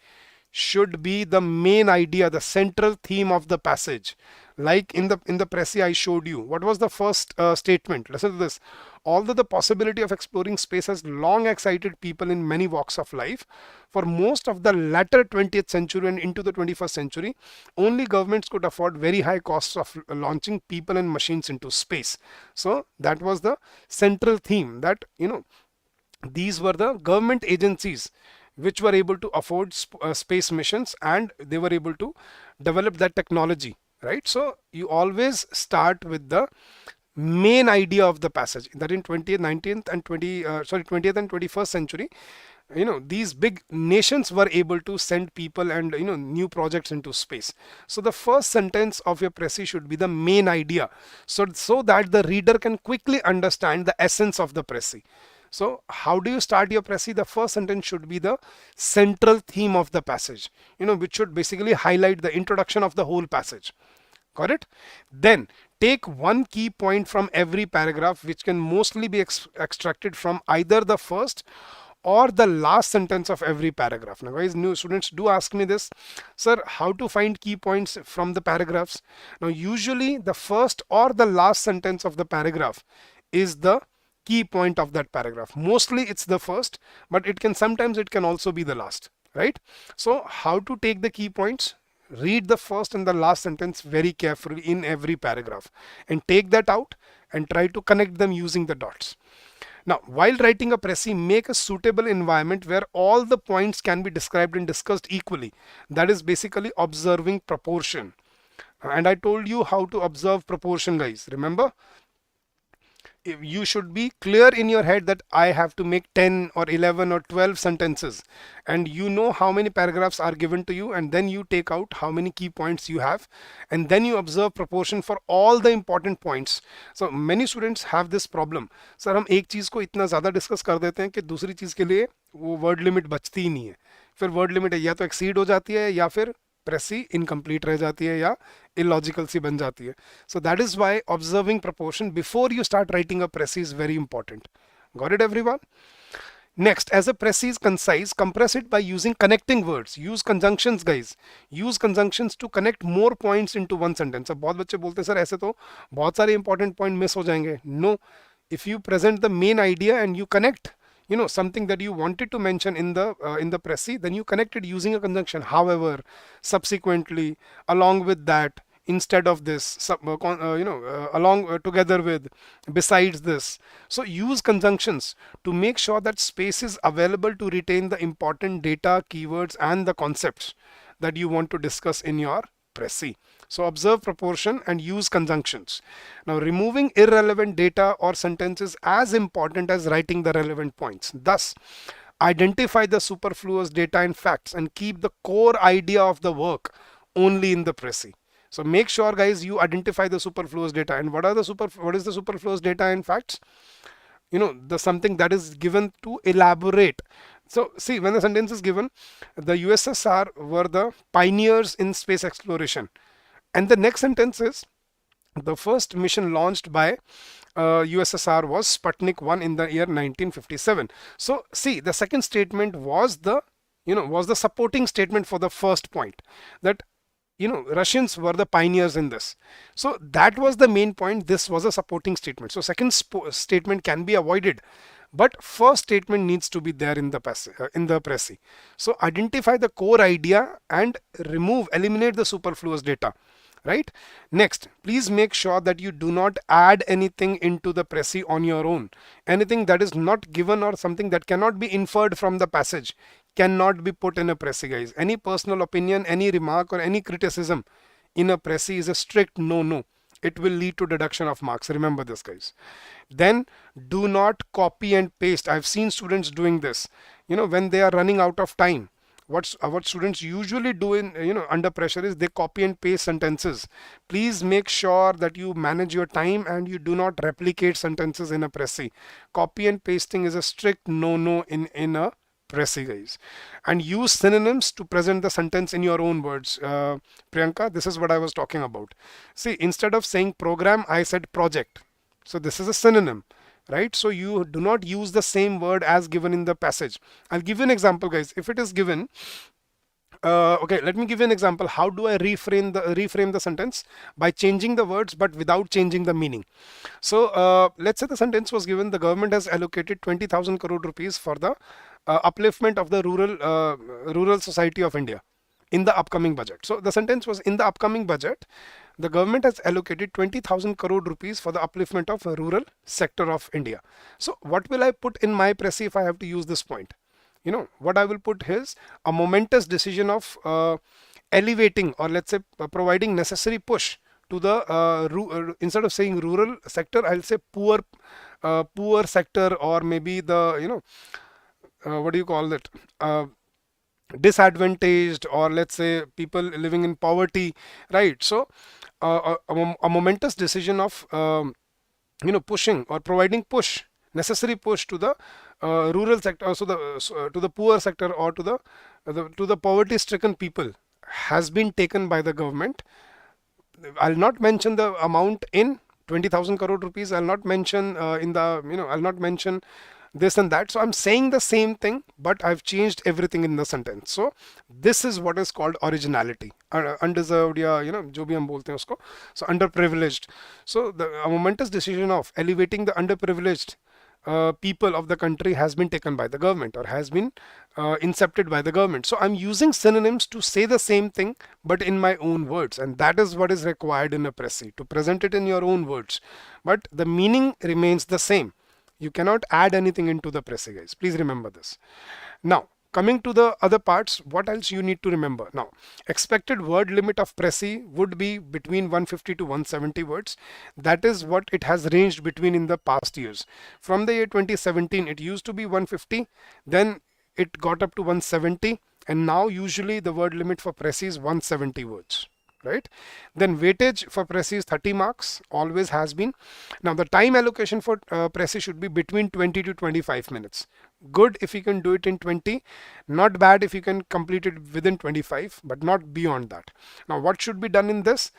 should be the main idea, the central theme of the passage. Like in the Pressy I showed you, what was the first statement? Listen to this. Although the possibility of exploring space has long excited people in many walks of life, for most of the latter 20th century and into the 21st century, only governments could afford very high costs of launching people and machines into space. So that was the central theme, that these were the government agencies which were able to afford space missions, and they were able to develop that technology, right? So you always start with the main idea of the passage, that in 20th, 19th and 20th and 21st century, these big nations were able to send people and new projects into space. So the first sentence of your Pressy should be the main idea, so that the reader can quickly understand the essence of the Pressy. So how do you start your Pressy? The first sentence should be the central theme of the passage, which should basically highlight the introduction of the whole passage. Got it? Then take one key point from every paragraph, which can mostly be extracted from either the first or the last sentence of every paragraph. Now guys, new students do ask me this, sir, how to find key points from the paragraphs? Now usually the first or the last sentence of the paragraph is the key point of that paragraph. Mostly it's the first, but sometimes it can also be the last, right? So how to take the key points? Read the first and the last sentence very carefully in every paragraph and take that out and try to connect them using the dots. Now, while writing a Pressy, make a suitable environment where all the points can be described and discussed equally. That is basically observing proportion. And I told you how to observe proportion, guys. Remember? You should be clear in your head that I have to make 10 or 11 or 12 sentences, and you know how many paragraphs are given to you, and then you take out how many key points you have, and then you observe proportion for all the important points. So many students have this problem. Sir हम एक चीज को इतना ज्यादा discuss कर देते हैं कि दूसरी चीज के लिए वो वर्ड लिमिट बचती ही नहीं है. फिर वर्ड लिमिट या तो एक्सीड हो जाती है या फिर प्रेसी इनकम्प्लीट रह जाती है या illogical सी बन जाती है. So that is why observing proportion before you start writing a Pressy is very important. Got it, everyone? Next, as a Pressy is concise, compress it by using connecting words. Use conjunctions, guys. Use conjunctions to connect more points into one sentence. अब बहुत बच्चे बोलते हैं sir ऐसे तो बहुत सारे important point miss हो जाएंगे. No, if you present the main idea and you connect, you know, something that you wanted to mention in the Pressy, then you connect it using a conjunction. However, subsequently, along with that, instead of this, along together with, besides this. So use conjunctions to make sure that space is available to retain the important data, keywords, and the concepts that you want to discuss in your Pressy. So observe proportion and use conjunctions. Now, removing irrelevant data or sentences as important as writing the relevant points. Thus, identify the superfluous data and facts and keep the core idea of the work only in the Pressy. So make sure, guys, you identify the superfluous data. And what is the superfluous data and facts? You know, the something that is given to elaborate. So see, when the sentence is given, the USSR were the pioneers in space exploration. And the next sentence is, the first mission launched by USSR was Sputnik 1 in the year 1957. So see, the second statement was the supporting statement for the first point, that Russians were the pioneers in this. So that was the main point. This was a supporting statement. So second statement can be avoided, but first statement needs to be there in the Pressy. So identify the core idea and eliminate the superfluous data. Right? Next, please make sure that you do not add anything into the Pressy on your own. Anything that is not given or something that cannot be inferred from the passage cannot be put in a Pressy, guys. Any personal opinion, any remark, or any criticism in a Pressy is a strict no. It will lead to deduction of marks. Remember this, guys. Then do not copy and paste. I've seen students doing this. When they are running out of time, what students usually do in under pressure is they copy and paste sentences. Please make sure that you manage your time and you do not replicate sentences in a Pressy. Copy and pasting is a strict no in a Pressy, guys. And use synonyms to present the sentence in your own words. Priyanka, this is what I was talking about. See, instead of saying program, I said project. So this is a synonym. Right? So you do not use the same word as given in the passage. I'll give you an example, guys. If it is given, okay, let me give you an example. How do I reframe the sentence? By changing the words but without changing the meaning. So let's say the sentence was given, the government has allocated 20,000 crore rupees for the upliftment of the rural society of India in the upcoming budget. So the sentence was, in the upcoming budget, the government has allocated 20,000 crore rupees for the upliftment of a rural sector of India. So what will I put in my Pressy if I have to use this point? What I will put is a momentous decision of elevating, or let's say providing necessary push to the instead of saying rural sector, I'll say poor sector, or maybe the what do you call it, disadvantaged, or let's say people living in poverty, right? So a momentous decision of pushing or providing necessary push to the rural sector, also to the poor sector, or to the poverty stricken people has been taken by the government. I'll not mention the amount in 20,000 crore rupees. I'll not mention I'll not mention this and that. So I'm saying the same thing, but I've changed everything in the sentence. So this is what is called originality. Undeserved, या जो भी हम बोलते हैं उसको. So underprivileged. So a momentous decision of elevating the underprivileged people of the country has been taken by the government, or has been incepted by the government. So I'm using synonyms to say the same thing but in my own words, and that is what is required in a Pressy, to present it in your own words, but the meaning remains the same. You cannot add anything into the Pressy, guys. Please remember this. Now coming to the other parts, what else you need to remember? Now, expected word limit of Pressy would be between 150 to 170 words. That is what it has ranged between in the past years. From the year 2017, it used to be 150, then it got up to 170, and now usually the word limit for Pressy is 170 words. Right? Then weightage for Pressy is 30 marks, always has been. Now the time allocation for Pressy should be between 20 to 25 minutes. Good if you can do it in 20, not bad if you can complete it within 25, but not beyond that. Now what should be done in this?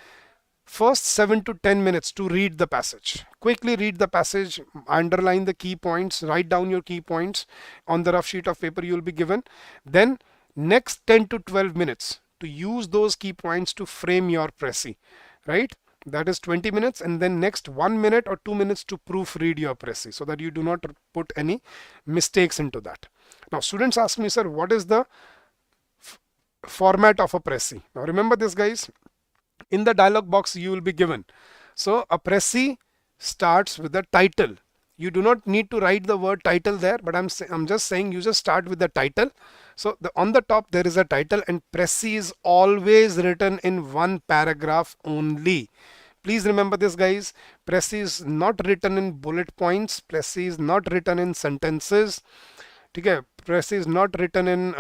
First 7 to 10 minutes to read the passage. Quickly read the passage, underline the key points, write down your key points on the rough sheet of paper you will be given. Then next 10 to 12 minutes to use those key points to frame your Pressy, right? That is 20 minutes, and then next 1 minute or 2 minutes to proofread your Pressy so that you do not put any mistakes into that. Now students ask me, sir, what is the format of a Pressy? Now remember this, guys, in the dialog box you will be given. So a Pressy starts with the title. You do not need to write the word title there, but I'm just saying you just start with the title. So on the top there is a title, and Pressy is always written in one paragraph only. Please remember this, guys. Pressy is not written in bullet points. Pressy is not written in sentences. Okay, Pressy is not written in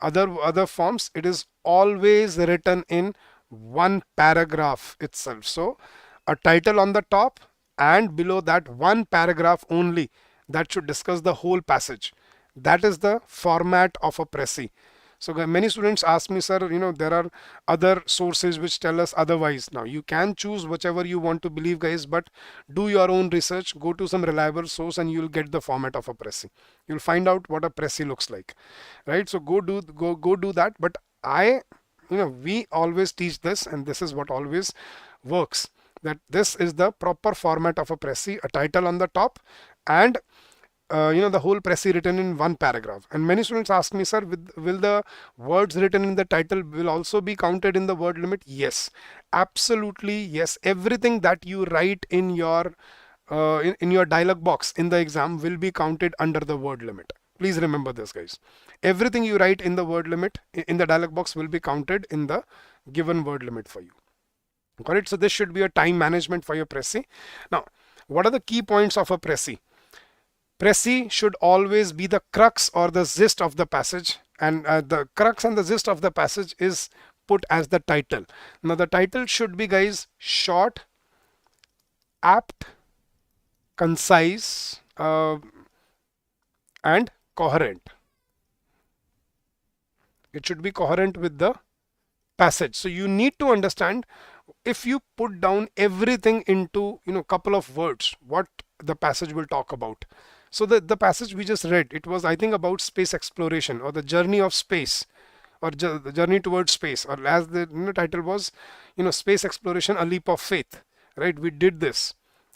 other forms. It is always written in one paragraph itself. So a title on the top, and below that one paragraph only that should discuss the whole passage. That is the format of a Pressy. So many students ask me, sir, there are other sources which tell us otherwise. Now you can choose whichever you want to believe, guys, but do your own research, go to some reliable source, and you'll get the format of a Pressy. You'll find out what a Pressy looks like, right? So go do that. But we always teach this, and this is what always works, that this is the proper format of a Pressy, a title on the top, and the whole Pressy written in one paragraph. And many students ask me, sir, will the words written in the title will also be counted in the word limit? Yes, absolutely yes. Everything that you write in your dialog box in the exam will be counted under the word limit. Please remember this, guys. Everything you write in the word limit in the dialog box will be counted in the given word limit for you. Got it? So this should be a time management for your Pressy. Now, what are the key points of a Pressy? Pressy should always be the crux or the gist of the passage, and the crux and the gist of the passage is put as the title. Now the title should be, guys, short, apt, concise, and coherent. It should be coherent with the passage. So you need to understand, if you put down everything into couple of words, what the passage will talk about. So the passage we just read, it was, I think, about space exploration, or the journey of space, or the journey towards space, or as the title was, space exploration, a leap of faith, right? We did this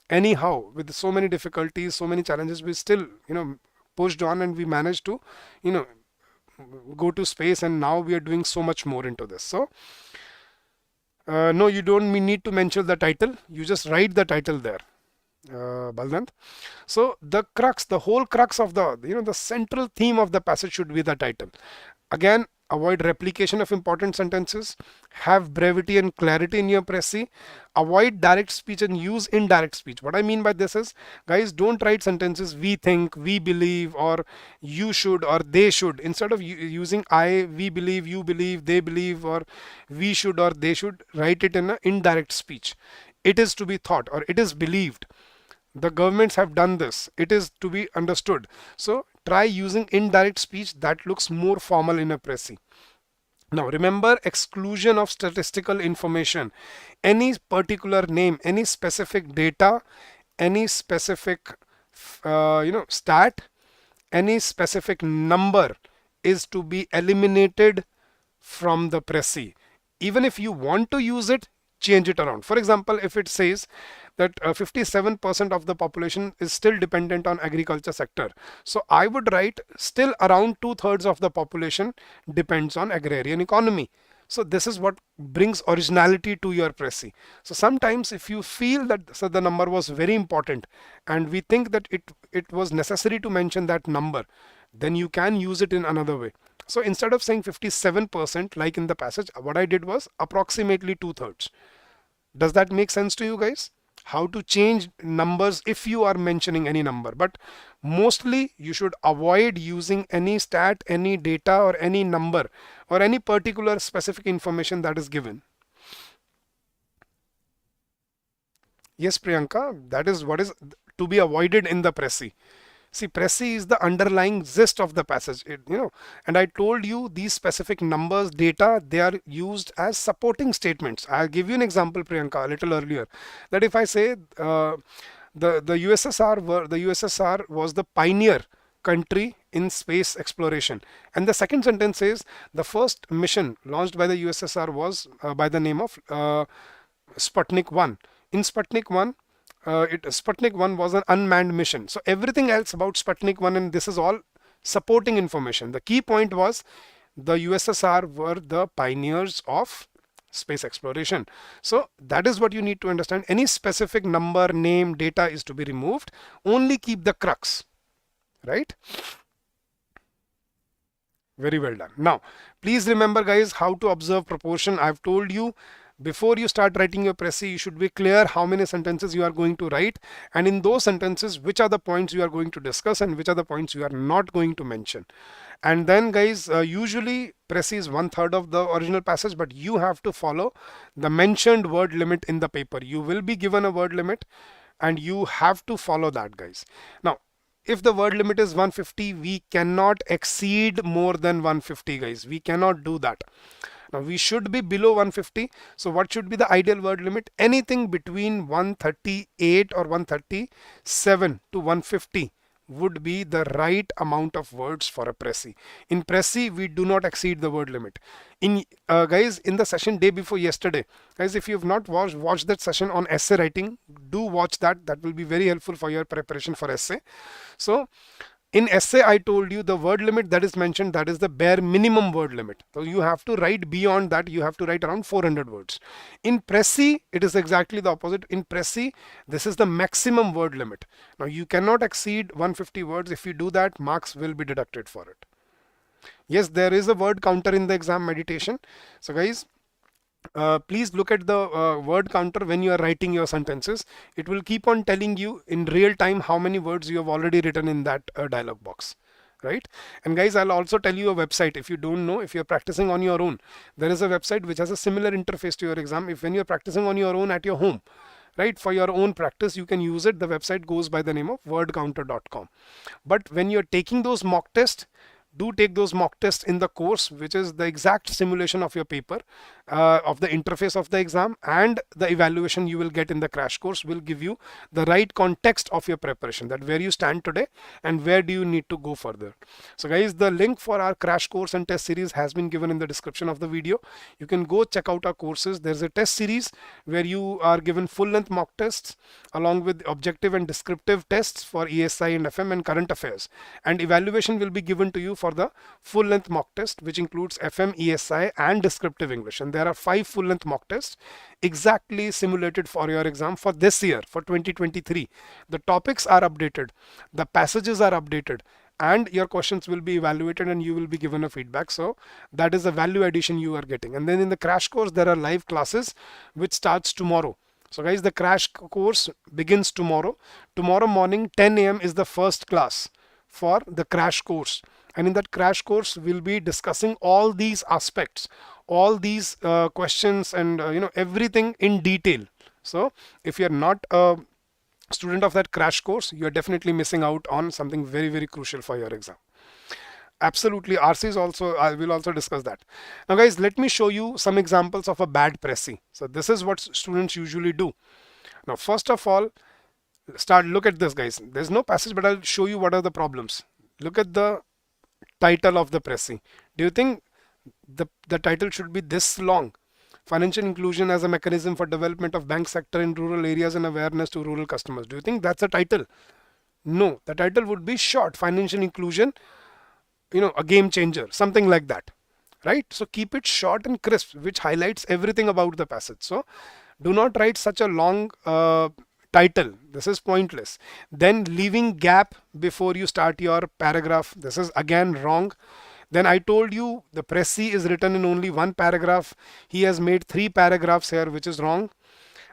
anyhow with so many difficulties, so many challenges. We still pushed on, and we managed to go to space, and now we are doing so much more into this. So no, you don't need to mention the title, you just write the title there, Balwant. So the whole crux of the central theme of the passage should be the title. Again, avoid replication of important sentences, have brevity and clarity in your Pressy, avoid direct speech and use indirect speech. What I mean by this is, guys, don't write sentences we think, we believe, or you should, or they should. Instead of using I, we believe, you believe, they believe, or we should or they should, write it in an indirect speech. It is to be thought, or it is believed. The governments have done this. It is to be understood. So try using indirect speech that looks more formal in a Pressy. Now remember, exclusion of statistical information. Any particular name, any specific data, any specific stat, any specific number is to be eliminated from the Pressy. Even if you want to use it, change it around. For example, if it says that 57% of the population is still dependent on agriculture sector, so I would write still around 2/3 of the population depends on agrarian economy. So this is what brings originality to your Pressy. So sometimes if you feel that the number was very important and we think that it was necessary to mention that number, then you can use it in another way. So instead of saying 57% like in the passage, what I did was approximately 2/3. Does that make sense to you guys? How to change numbers if you are mentioning any number, but mostly you should avoid using any stat, any data, or any number or any particular specific information that is given. Yes, Priyanka, that is what is to be avoided in the Pressy. See, Pressy is the underlying gist of the passage, and I told you these specific numbers, data, they are used as supporting statements. I'll give you an example, Priyanka, a little earlier, that if I say the USSR was the pioneer country in space exploration, and the second sentence says the first mission launched by the USSR was by the name of Sputnik 1. In Sputnik 1, Sputnik 1 was an unmanned mission. So everything else about Sputnik 1, and this is all supporting information. The key point was the USSR were the pioneers of space exploration. So that is what you need to understand. Any specific number, name, data is to be removed. Only keep the crux, right? Very well done. Now, please remember guys how to observe proportion. I've told you before you start writing your Pressy, you should be clear how many sentences you are going to write, and in those sentences, which are the points you are going to discuss and which are the points you are not going to mention. And then guys, usually Pressy is 1/3 of the original passage, but you have to follow the mentioned word limit in the paper. You will be given a word limit and you have to follow that, guys. Now, if the word limit is 150, we cannot exceed more than 150, guys. We cannot do that. Now we should be below 150. So what should be the ideal word limit? Anything between 138 or 137 to 150 would be the right amount of words for a Pressy. In Pressy, we do not exceed the word limit. In guys, in the session day before yesterday, guys, if you have not watched that session on essay writing, do watch that. That will be very helpful for your preparation for essay. So in essay, I told you the word limit that is mentioned, that is the bare minimum word limit. So you have to write beyond that. You have to write around 400 words. In Pressy, it is exactly the opposite. In Pressy, this is the maximum word limit. Now you cannot exceed 150 words. If you do that, marks will be deducted for it. Yes, there is a word counter in the exam meditation. So guys, please look at the word counter when you are writing your sentences. It will keep on telling you in real time how many words you have already written in that dialog box, right? And guys, I'll also tell you a website. If you don't know, if you're practicing on your own, there is a website which has a similar interface to your exam. If when you're practicing on your own at your home, right, for your own practice, you can use it. The website goes by the name of wordcounter.com. But when you're taking those mock tests, do take those mock tests in the course, which is the exact simulation of your paper, of the interface of the exam, and the evaluation you will get in the crash course will give you the right context of your preparation, that where you stand today and where do you need to go further. So guys, the link for our crash course and test series has been given in the description of the video. You can go check out our courses. There's a test series where you are given full-length mock tests along with objective and descriptive tests for ESI and FM and current affairs, and evaluation will be given to you for the full-length mock test, which includes FM, ESI and descriptive English. And there are 5 full-length mock tests exactly simulated for your exam for this year, for 2023. The topics are updated, the passages are updated, and your questions will be evaluated and you will be given a feedback. So that is the value addition you are getting. And then in the crash course, there are live classes which starts tomorrow. So guys, the crash course begins tomorrow. Tomorrow morning, 10 a.m. is the first class for the crash course. And in that crash course, we'll be discussing all these aspects, all these questions and everything in detail. So if you're not a student of that crash course, you're definitely missing out on something very, very crucial for your exam. Absolutely. RC is also, I will also discuss that. Now guys, let me show you some examples of a bad Pressy. So this is what students usually do. Now, first of all, look at this, guys. There's no passage, but I'll show you what are the problems. Look at the title of the Pressy. Do you think the title should be this long? financial inclusion as a mechanism for development of bank sector in rural areas and awareness to rural customers. Do you think that's a title? No, the title would be short, financial inclusion, a game changer, something like that, right? So keep it short and crisp, which highlights everything about the passage. So do not write such a long title. This is pointless. Then leaving gap before you start your paragraph. This is again wrong. Then I told you the Pressy is written in only one paragraph. He has made 3 paragraphs here, which is wrong.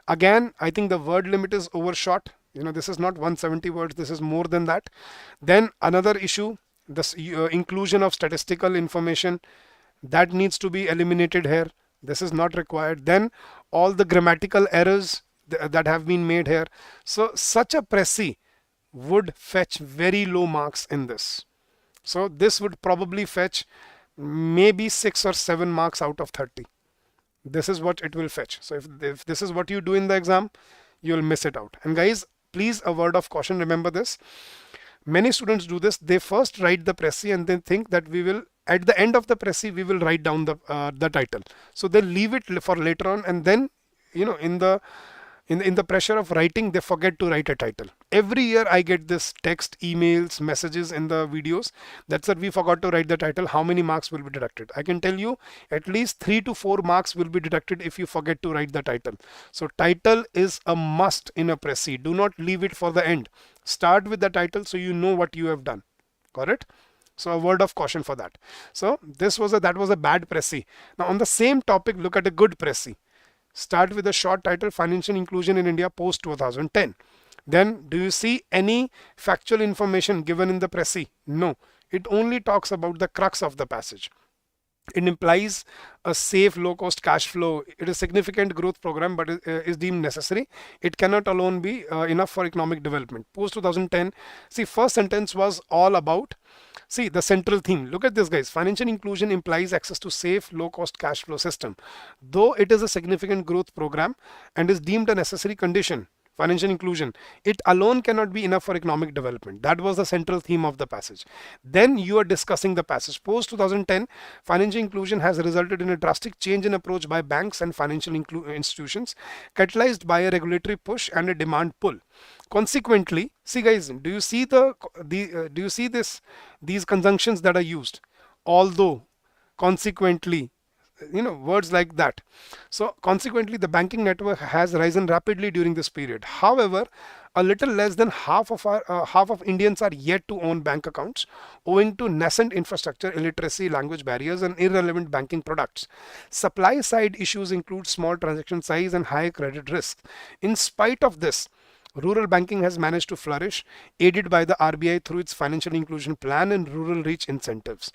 Again, I think the word limit is overshot. This is not 170 words. This is more than that. Then another issue, this inclusion of statistical information, that needs to be eliminated here. This is not required. Then all the grammatical errors that have been made here. So such a Pressy would fetch very low marks in this. So this would probably fetch maybe 6 or 7 marks out of 30. This is what it will fetch. So if this is what you do in the exam, you will miss it out. And guys, please, a word of caution, remember this. Many students do this. They first write the Pressy and then think that we will, at the end of the Pressy, we will write down the title. So they leave it for later on, and then in the pressure of writing, they forget to write a title. Every year I get this text, emails, messages in the videos that said we forgot to write the title. How many marks will be deducted? I can tell you at least 3 to 4 marks will be deducted if you forget to write the title. So title is a must in a Pressy. Do not leave it for the end. Start with the title so you know what you have done. Got it? So a word of caution for that. So that was a bad Pressy. Now on the same topic, look at a good Pressy. Start with a short title, Financial Inclusion in India post 2010. Then do you see any factual information given in the Pressy? No, it only talks about the crux of the passage. It implies a safe, low-cost cash flow. It is a significant growth program, but is deemed necessary. It cannot alone be enough for economic development. Post 2010, see, first sentence was all about, see, the central theme. Look at this, guys. Financial inclusion implies access to safe, low-cost cash flow system. Though it is a significant growth program and is deemed a necessary condition, financial inclusion, it alone cannot be enough for economic development. That was the central theme of the passage. Then you are discussing the passage. Post 2010, financial inclusion has resulted in a drastic change in approach by banks and financial institutions, catalyzed by a regulatory push and a demand pull. Consequently, see guys, do you see these conjunctions that are used? Although, consequently, words like that. So consequently, the banking network has risen rapidly during this period. However, a little less than half of Indians are yet to own bank accounts, owing to nascent infrastructure, illiteracy, language barriers, and irrelevant banking products. Supply side issues include small transaction size and high credit risk. In spite of this, rural banking has managed to flourish, aided by the RBI through its financial inclusion plan and rural reach incentives.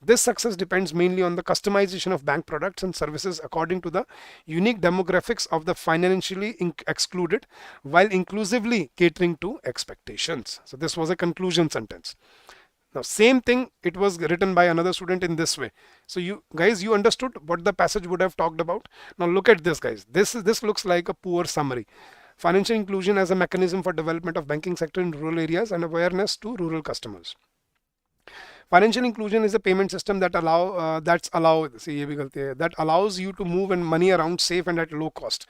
This success depends mainly on the customization of bank products and services according to the unique demographics of the financially excluded, while inclusively catering to expectations. So this was a conclusion sentence. Now same thing, it was written by another student in this way. So you guys, you understood what the passage would have talked about. Now look at this, guys. This looks like a poor summary. Financial inclusion as a mechanism for development of banking sector in rural areas and awareness to rural customers. Financial inclusion is a payment system that allows you to move and money around safe and at low cost.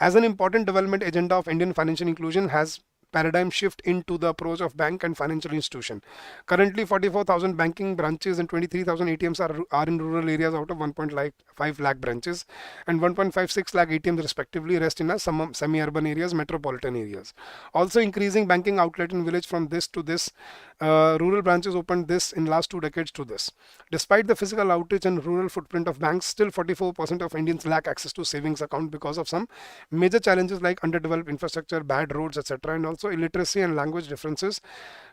As an important development agenda of Indian financial inclusion has paradigm shift into the approach of bank and financial institution. Currently, 44,000 banking branches and 23,000 ATMs are in rural areas out of 1.5 lakh branches, and 1.56 lakh ATMs respectively rest in some semi-urban areas, metropolitan areas. Also increasing banking outlet in village from this to this. Rural branches opened this in last 2 decades to this. Despite the physical outreach and rural footprint of banks, still 44% of Indians lack access to savings account because of some major challenges like underdeveloped infrastructure, bad roads, etc. and also illiteracy and language differences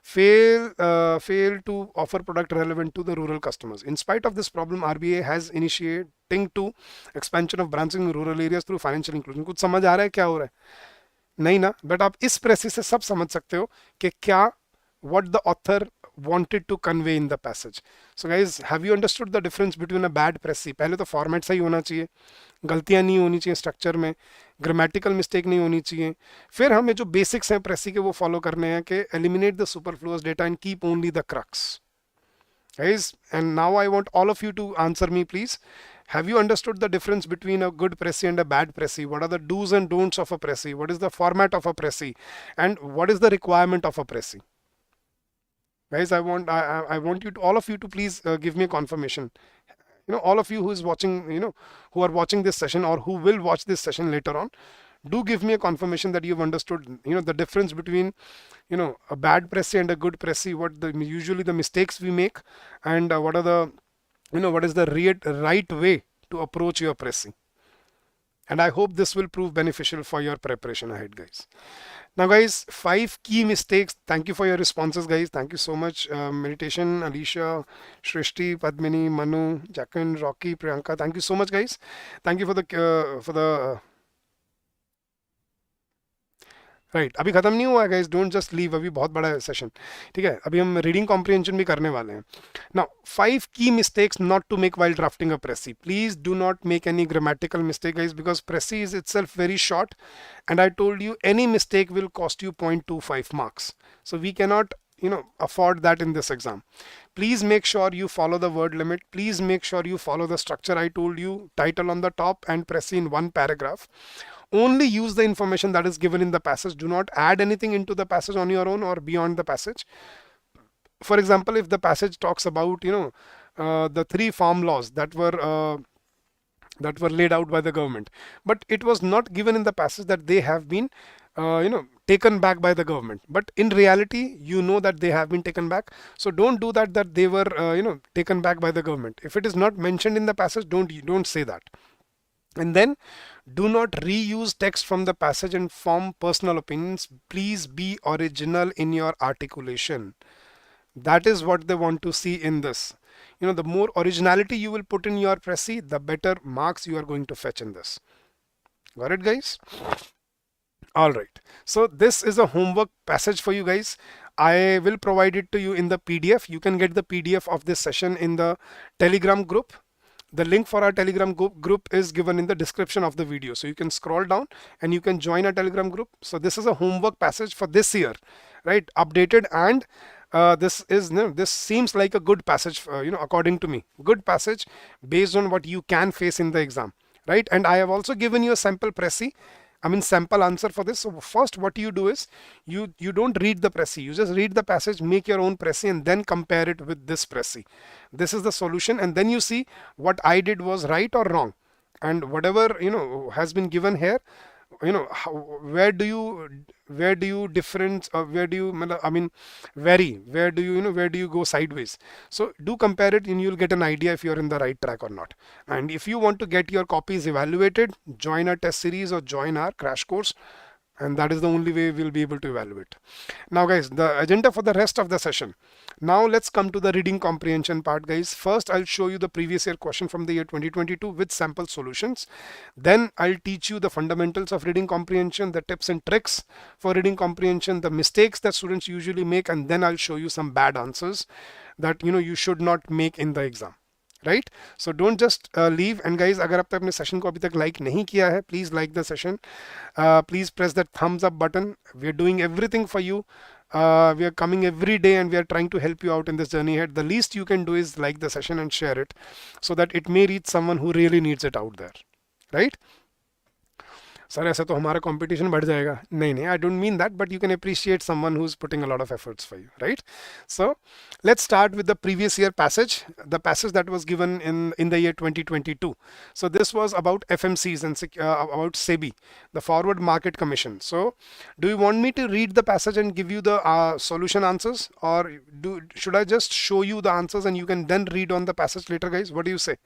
fail to offer product relevant to the rural customers. In spite of this problem, RBI has initiating to expansion of branching in rural areas through financial inclusion. कुछ समझ आ रहा है क्या हो रहा है? नहीं ना, बट आप इस प्रेसी से सब समझ सकते हो कि क्या what the author wanted to convey in the passage. So guys, have you understood the difference between a bad Pressy? पहले तो फॉर्मेट सही होना चाहिए, गलतियां नहीं होनी चाहिए स्ट्रक्चर में, ग्रामेटिकल मिस्टेक नहीं होनी चाहिए. फिर हमें जो बेसिक्स हैं Pressy के वो फॉलो करने हैं कि eliminate the superfluous data and keep only the crux. Guys, and now I want all of you to answer me please. Have you understood the difference between a good Pressy and a bad Pressy? What are the do's and don'ts of a Pressy? What is the format of a Pressy? And what is the requirement of a Pressy? Guys, I want you to, all of you to please give me a confirmation. All of you who is watching, who are watching this session or who will watch this session later on, do give me a confirmation that you've understood, the difference between, a bad Pressy and a good Pressy, what usually the mistakes we make, and what are the, what is the right way to approach your Pressy. And I hope this will prove beneficial for your preparation ahead, guys. Now, guys, 5 key mistakes. Thank you for your responses, guys. Thank you so much. Meditation, Alicia, Shrishti, Padmini, Manu, Jacqueline, Rocky, Priyanka. Thank you so much, guys. Thank you for the right अभी खत्म नहीं हुआ है guys, don't just leave, अभी बहुत बड़ा session, ठीक है, अभी हम रीडिंग कॉम्प्रिहेंशन भी करने वाले हैं. नाउ 5 की mistakes not to make while drafting a precis. Please do not make any grammatical mistake guys, because precis is itself very short, and I told you any mistake will cost you 0.25 marks. So we cannot afford that in this exam. Please make sure you follow the word limit. Please make sure you follow the structure I told you, title on the top and Pressy in one paragraph. Only use the information that is given in the passage. Do not add anything into the passage on your own or beyond the passage. For example, if the passage talks about the 3 farm laws that were laid out by the government, but it was not given in the passage that they have been taken back by the government, but in reality that they have been taken back. So don't do that they were taken back by the government. If it is not mentioned in the passage, don't say that. And then do not reuse text from the passage and form personal opinions. Please be original in your articulation. That is what they want to see in this. The more originality you will put in your Pressy, the better marks you are going to fetch in this. Got it, guys? All right. So this is a homework passage for you guys. I will provide it to you in the PDF. You can get the PDF of this session in the Telegram group. The link for our Telegram group is given in the description of the video. So you can scroll down and you can join our Telegram group. So this is a homework passage for this year, right? Updated, and this seems like a good passage, according to me. Good passage based on what you can face in the exam, right? And I have also given you a sample Pressy. Sample answer for this. So first what you do is you don't read the Pressy, you just read the passage, make your own Pressy, and then compare it with this Pressy. This is the solution, and then you see what I did was right or wrong, and whatever has been given here, where do you difference, or where do you vary, where do you go sideways. So do compare it and you'll get an idea if you're in the right track or not. And if you want to get your copies evaluated, join our test series or join our crash course, and that is the only way we'll be able to evaluate. Now guys, the agenda for the rest of the session. Now let's come to the reading comprehension part, guys. First I'll show you the previous year question from the year 2022 with sample solutions. Then I'll teach you the fundamentals of reading comprehension, the tips and tricks for reading comprehension, the mistakes that students usually make, and then I'll show you some bad answers that you should not make in the exam. Right? So don't just leave. And guys, अगर आपने अपने session को अभी तक like नहीं किया है, please like the session. Please press that thumbs up button. We are doing everything for you. We are coming every day and we are trying to help you out in this journey ahead. The least you can do is like the session and share it so that it may reach someone who really needs it out there. Right? Sir ऐसा तो हमारा competition बढ़ जाएगा. नहीं, I don't mean that, but you can appreciate someone who's putting a lot of efforts for you, right? So let's start with the previous year passage, the passage that was given in the year 2022. So this was about FMCs and about SEBI, the Forward Market Commission. So do you want me to read the passage and give you the solution answers, or should I just show you the answers and you can then read on the passage later, guys? What do you say?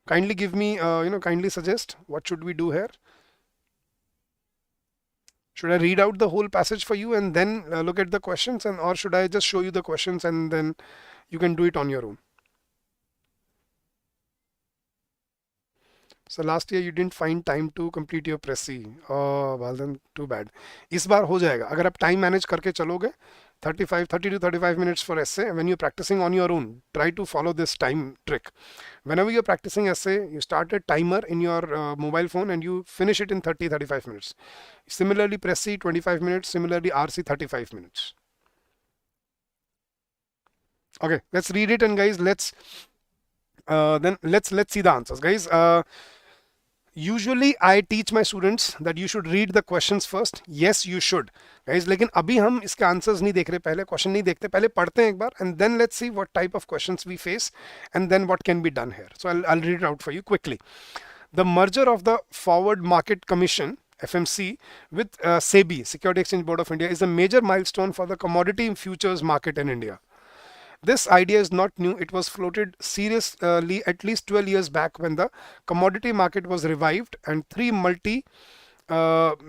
Kindly give me, kindly suggest what should we do here. Should I read out the whole passage for you and then look at the questions, or should I just show you the questions and then you can do it on your own? So last year you didn't find time to complete your Pressy. Oh, well then too bad. इस बार हो जाएगा अगर आप time manage करके चलोगे. 30 to 35 minutes for essay. When you're practicing on your own, try to follow this time trick. Whenever you're practicing essay, you start a timer in your mobile phone and you finish it in 30-35 minutes. Similarly, Pressy 25 minutes. Similarly, RC 35 minutes. Okay, let's read it, and guys, let's Then let's see the answers, guys. Usually I teach my students that you should read the questions first. Yes, you should, guys. लेकिन अभी हम इसके answers नहीं देख रहे, पहले question नहीं देखते, पहले पढ़ते हैं एक बार, and then let's see what type of questions we face, and then what can be done here. So I'll read it out for you quickly. The merger of the Forward Market Commission FMC with SEBI, Security Exchange Board of India, is a major milestone for the commodity futures market in India. This idea is not new. It was floated seriously at least 12 years back when the commodity market was revived and three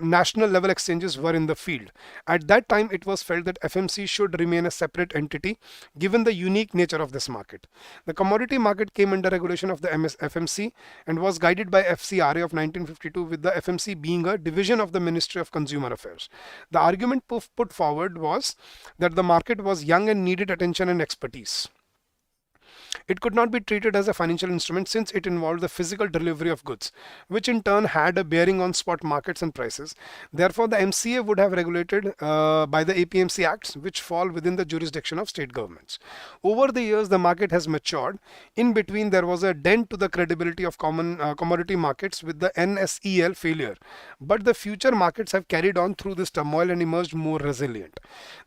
national level exchanges were in the field. At that time, it was felt that FMC should remain a separate entity given the unique nature of this market. The commodity market came under regulation of the FMC and was guided by FCRA of 1952, with the FMC being a division of the Ministry of Consumer Affairs. The argument put forward was that the market was young and needed attention and expertise. It could not be treated as a financial instrument since it involved the physical delivery of goods, which in turn had a bearing on spot markets and prices. Therefore, the MCA would have regulated by the APMC Acts, which fall within the jurisdiction of state governments. Over the years, the market has matured. In between, there was a dent to the credibility of commodity markets with the NSEL failure. But the future markets have carried on through this turmoil and emerged more resilient.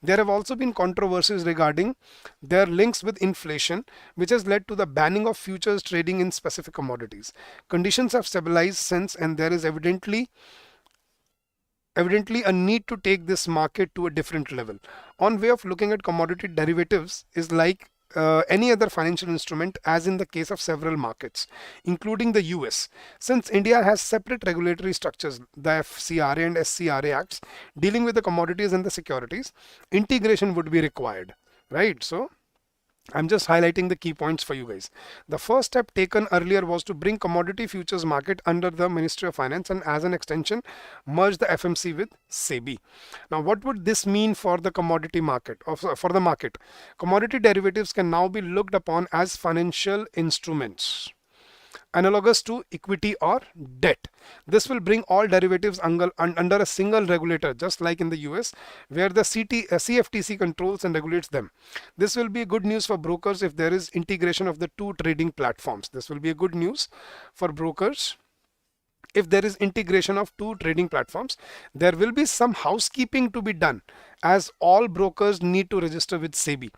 There have also been controversies regarding their links with inflation, which has led to the banning of futures trading in specific commodities. Conditions have stabilized since, and there is evidently a need to take this market to a different level. One way of looking at commodity derivatives is like any other financial instrument, as in the case of several markets, including the US. Since India has separate regulatory structures, the FCRA and SCRA Acts, dealing with the commodities and the securities, integration would be required, right? So I'm just highlighting the key points for you guys. The first step taken earlier was to bring commodity futures market under the Ministry of Finance, and as an extension merge the FMC with SEBI. Now, what would this mean for the commodity market, for the market? Commodity derivatives can now be looked upon as financial instruments, analogous to equity or debt. This will bring all derivatives under a single regulator, just like in the US, where the CFTC controls and regulates them. This will be good news for brokers if there is integration of the two trading platforms. This will be a good news for brokers if there is integration of two trading platforms. There will be some housekeeping to be done, as all brokers need to register with SEBI.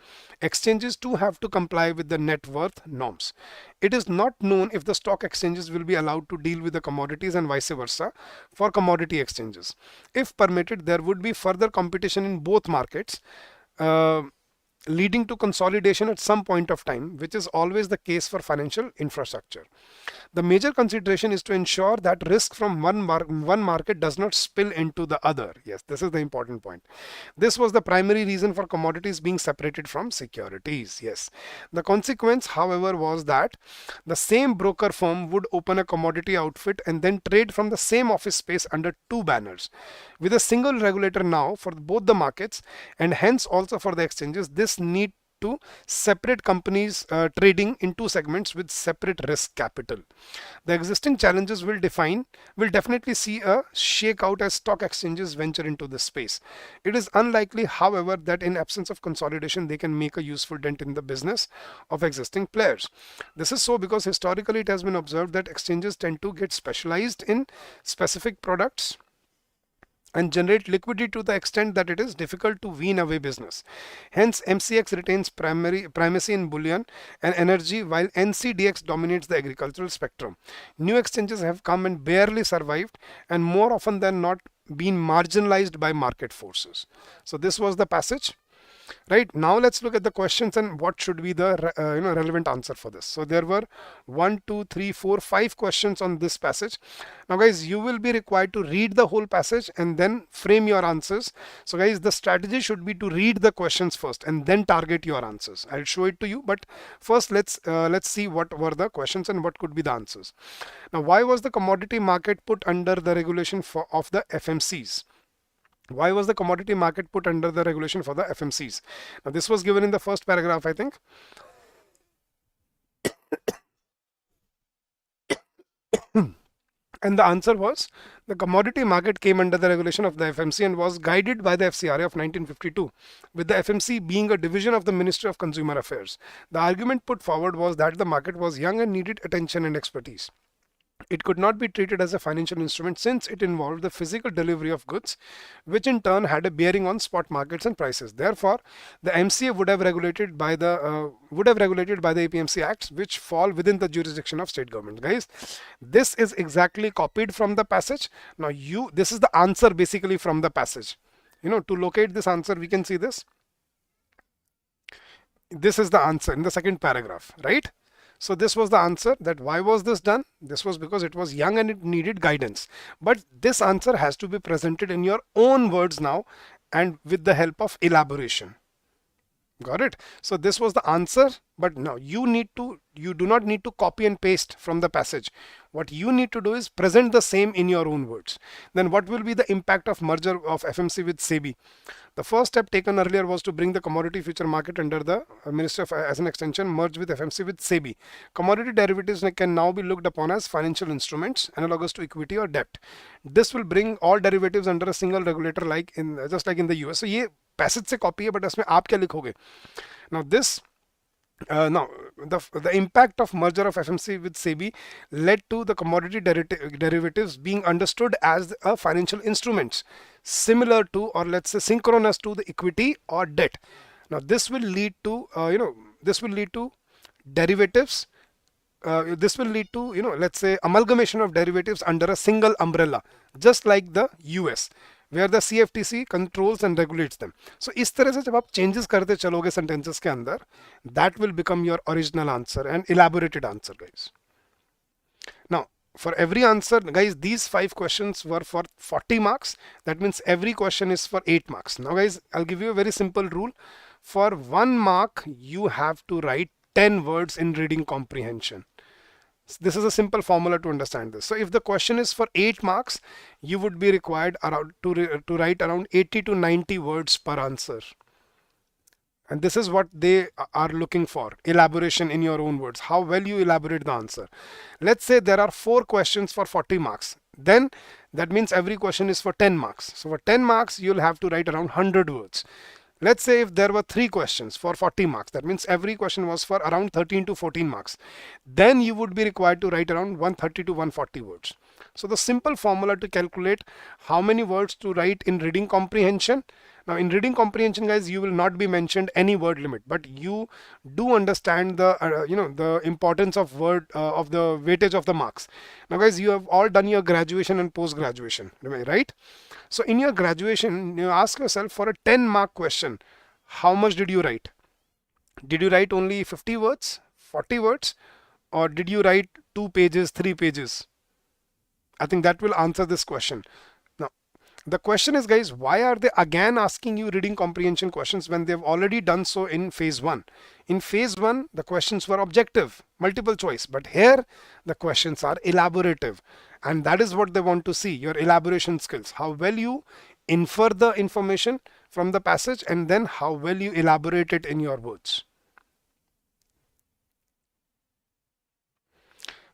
Exchanges too have to comply with the net worth norms. It is not known if the stock exchanges will be allowed to deal with the commodities and vice versa for commodity exchanges. If permitted, there would be further competition in both markets, leading to consolidation at some point of time, which is always the case for financial infrastructure. The major consideration is to ensure that risk from one market does not spill into the other. Yes, this is the important point. This was the primary reason for commodities being separated from securities. Yes. The consequence, however, was that the same broker firm would open a commodity outfit and then trade from the same office space under two banners. With a single regulator now for both the markets, and hence also for the exchanges, this need to separate companies trading in two segments with separate risk capital. The existing challenges will definitely see a shakeout as stock exchanges venture into this space. It is unlikely, however, that in absence of consolidation they can make a useful dent in the business of existing players. This is so because historically it has been observed that exchanges tend to get specialized in specific products and generate liquidity to the extent that it is difficult to wean away business. Hence, MCX retains primacy in bullion and energy, while NCDX dominates the agricultural spectrum. New exchanges have come and barely survived, and more often than not been marginalized by market forces. So this was the passage. Right, now let's look at the questions and what should be the relevant answer for this. So there were 1, 2, 3, 4, 5 questions on this passage. Now guys, you will be required to read the whole passage and then frame your answers. So guys, the strategy should be to read the questions first and then target your answers. I'll show it to you, but first let's see what were the questions and what could be the answers. Now, why was the commodity market put under the regulation of the FMCs? Why was the commodity market put under the regulation for the FMCs? Now, this was given in the first paragraph, I think. And the answer was the commodity market came under the regulation of the FMC and was guided by the FCRA of 1952, with the FMC being a division of the Ministry of Consumer Affairs. The argument put forward was that the market was young and needed attention and expertise. It could not be treated as a financial instrument since it involved the physical delivery of goods, which in turn had a bearing on spot markets and prices. Therefore, the MCA would have regulated by the APMC Acts, which fall within the jurisdiction of state government. Guys, this is exactly copied from the passage. Now, this is the answer basically from the passage. To locate this answer, we can see this. This is the answer in the second paragraph, right? So this was the answer. That why was this done? This was because it was young and it needed guidance. But this answer has to be presented in your own words now and with the help of elaboration. Got it? So this was the answer, but now you do not need to copy and paste from the passage. What you need to do is present the same in your own words. Then what will be the impact of merger of FMC with SEBI? The first step taken earlier was to bring the commodity future market under the Ministry of, as an extension, merge with FMC with SEBI. Commodity derivatives can now be looked upon as financial instruments analogous to equity or debt. This will bring all derivatives under a single regulator, just like in the US. So ये passage से copy है, but इसमें आप क्या लिखोगे? Now this now the impact of merger of FMC with SEBI led to the commodity derivatives being understood as a financial instruments similar to, or let's say synchronous to, the equity or debt. Now this will lead to derivatives. This will lead to let's say amalgamation of derivatives under a single umbrella, just like the US, where the CFTC controls and regulates them. So इस तरह से जब आप changes करते चलोगे sentences के अंदर, that will become your original answer and elaborated answer, guys. Now, for every answer, guys, these 5 questions were for 40 marks. That means every question is for 8 marks. Now, guys, I'll give you a very simple rule. For 1 mark, you have to write 10 words in reading comprehension. This is a simple formula to understand this. So if the question is for 8 marks, you would be required to write around 80 to 90 words per answer. And this is what they are looking for, elaboration in your own words, how well you elaborate the answer. Let's say there are 4 questions for 40 marks. Then that means every question is for 10 marks. So for 10 marks, you'll have to write around 100 words. Let's say if there were 3 questions for 40 marks, that means every question was for around 13 to 14 marks. Then you would be required to write around 130 to 140 words. So the simple formula to calculate how many words to write in reading comprehension. Now in reading comprehension, guys, you will not be mentioned any word limit, but you do understand the the importance of of the weightage of the marks. Now guys, you have all done your graduation and post graduation, right? So in your graduation, you ask yourself, for a 10-mark question, how much did you write? Did you write only 50 words, 40 words, or did you write 2 pages, 3 pages? I think that will answer this question. Now, the question is, guys, why are they again asking you reading comprehension questions when they've already done so in phase 1? In phase 1, the questions were objective, multiple choice, but here the questions are elaborative. And that is what they want to see, your elaboration skills, how well you infer the information from the passage and then how well you elaborate it in your words.